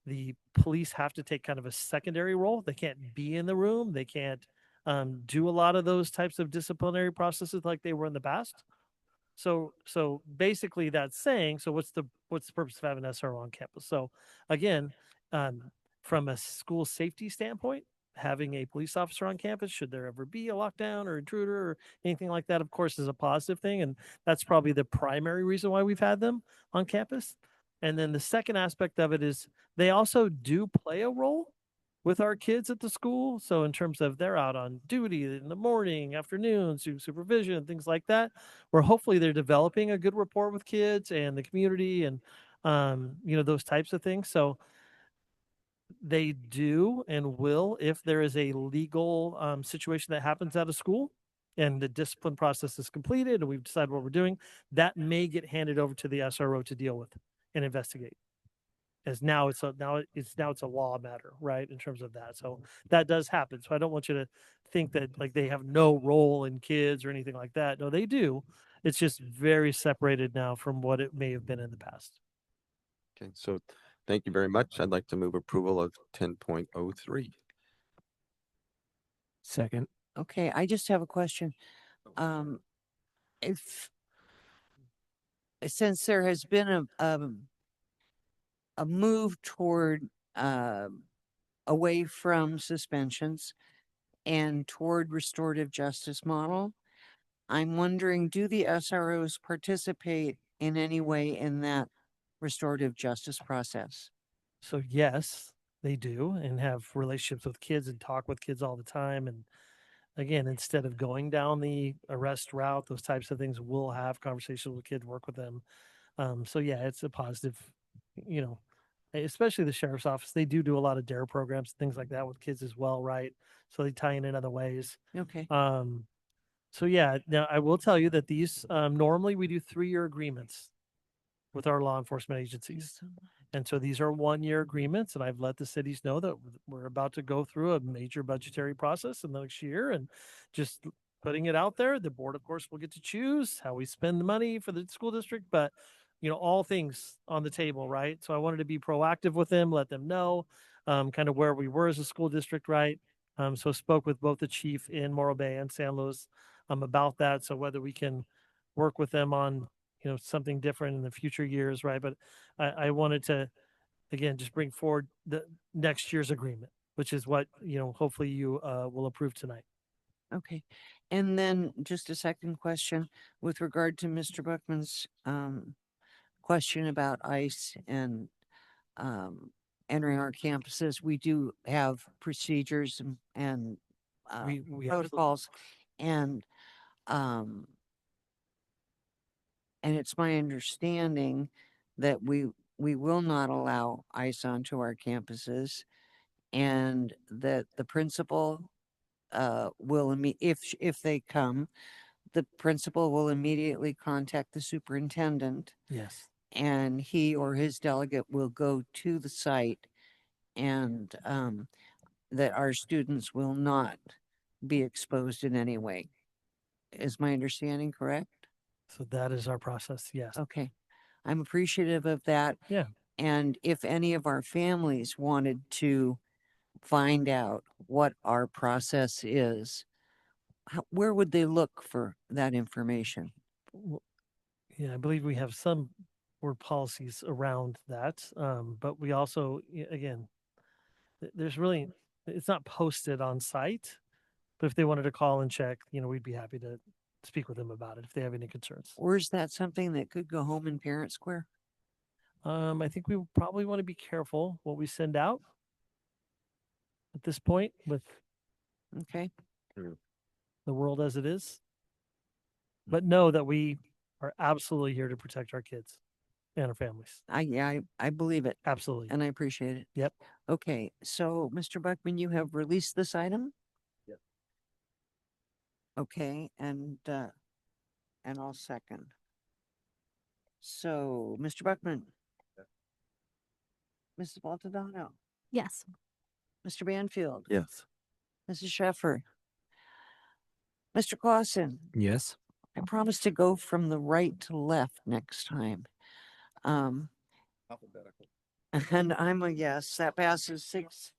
The police have to take kind of a secondary role. They can't be in the room. They can't do a lot of those types of disciplinary processes like they were in the past. So basically that's saying, so what's the purpose of having SRO on campus? So again, from a school safety standpoint, having a police officer on campus, should there ever be a lockdown or intruder or anything like that, of course, is a positive thing. And that's probably the primary reason why we've had them on campus. And then the second aspect of it is they also do play a role with our kids at the school. So in terms of they're out on duty in the morning, afternoons, doing supervision, things like that, where hopefully they're developing a good rapport with kids and the community and, those types of things. So they do and will, if there is a legal situation that happens at a school and the discipline process is completed and we've decided what we're doing, that may get handed over to the SRO to deal with and investigate. As now it's a law matter, right? In terms of that. So that does happen. So I don't want you to think that like they have no role in kids or anything like that. No, they do. It's just very separated now from what it may have been in the past. Okay, so thank you very much. I'd like to move approval of 10.03. Second. Okay, I just have a question. If since there has been a move toward away from suspensions and toward restorative justice model, I'm wondering, do the SROs participate in any way in that restorative justice process? So yes, they do and have relationships with kids and talk with kids all the time. And again, instead of going down the arrest route, those types of things, we'll have conversations with kids, work with them. So yeah, it's a positive, especially the sheriff's office. They do a lot of DARE programs, things like that with kids as well, right? So they tie in other ways. Okay. So yeah, now I will tell you that these normally we do 3-year agreements with our law enforcement agencies. And so these are 1-year agreements, and I've let the cities know that we're about to go through a major budgetary process in the next year, and just putting it out there. The board, of course, will get to choose how we spend the money for the school district, but all things on the table, right? So I wanted to be proactive with them, let them know kind of where we were as a school district, right? So spoke with both the chief in Morro Bay and San Luis about that. So whether we can work with them on something different in the future years, right? But I wanted to, again, just bring forward the next year's agreement, which is what, hopefully you will approve tonight. Okay. And then just a second question with regard to Mr. Buckman's question about ICE and entering our campuses. We do have procedures and we protocols, and it's my understanding that we will not allow ICE onto our campuses, and that the principal will if they come, the principal will immediately contact the superintendent. Yes. And he or his delegate will go to the site, and that our students will not be exposed in any way. Is my understanding correct? So that is our process. Yes. Okay. I'm appreciative of that. Yeah. And if any of our families wanted to find out what our process is, where would they look for that information? Yeah, I believe we have some board policies around that. But we also, again, there's really, it's not posted on site, but if they wanted to call and check, we'd be happy to speak with them about it if they have any concerns. Or is that something that could go home in Parent Square? I think we probably want to be careful what we send out at this point with okay the world as it is. But know that we are absolutely here to protect our kids. and our families. I believe it. Absolutely. And I appreciate it. Yep. Okay, so Mr. Buckman, you have released this item? Yep. Okay, and I'll second. So, Mr. Buckman. Mrs. Baldadano. Yes. Mr. Banfield. Yes. Mrs. Sheffer. Mr. Clausen. Yes. I promise to go from the right to left next time. Alphabetical. And I'm a yes. That passes 6.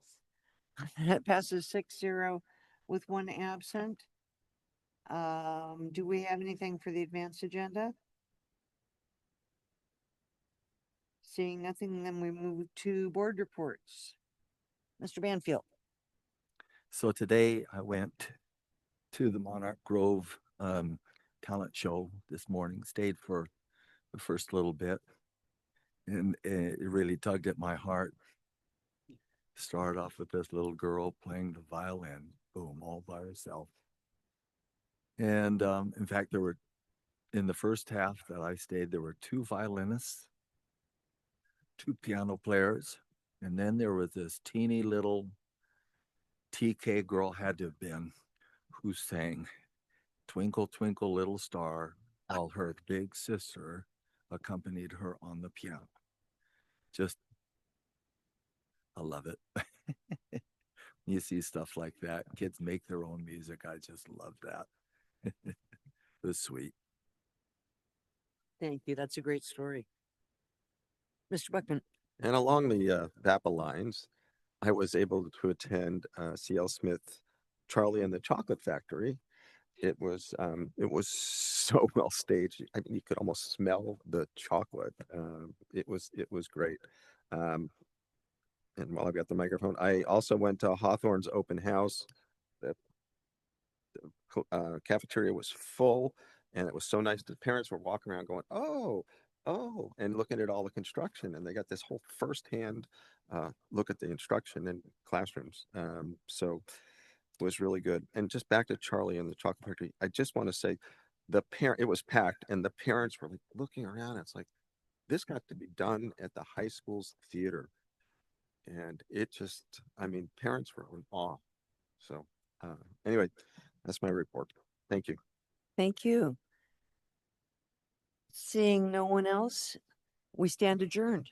That passes 6-0 with one absent. Do we have anything for the advanced agenda? Seeing nothing, then we move to board reports. Mr. Banfield. So today I went to the Monarch Grove talent show this morning, stayed for the first little bit, and it really tugged at my heart. Started off with this little girl playing the violin, boom, all by herself. And in fact, there were, in the first half that I stayed, there were 2 violinists, 2 piano players, and then there was this teeny little TK girl, had to have been, who sang Twinkle, Twinkle, Little Star, while her big sister accompanied her on the piano. Just, I love it. You see stuff like that. Kids make their own music. I just love that. It was sweet. Thank you. That's a great story. Mr. Buckman. And along the VAPA lines, I was able to attend C.L. Smith, Charlie and the Chocolate Factory. It was so well staged. I mean, you could almost smell the chocolate. It was great. And while I've got the microphone, I also went to Hawthorne's open house. The cafeteria was full, and it was so nice. The parents were walking around going, oh, and looking at all the construction, and they got this whole firsthand look at the instruction in classrooms. So it was really good. And just back to Charlie and the Chocolate Factory, I just want to say it was packed, and the parents were like looking around. It's like, this got to be done at the high school's theater. And it just, I mean, parents were in awe. So anyway, that's my report. Thank you. Thank you. Seeing no one else, we stand adjourned.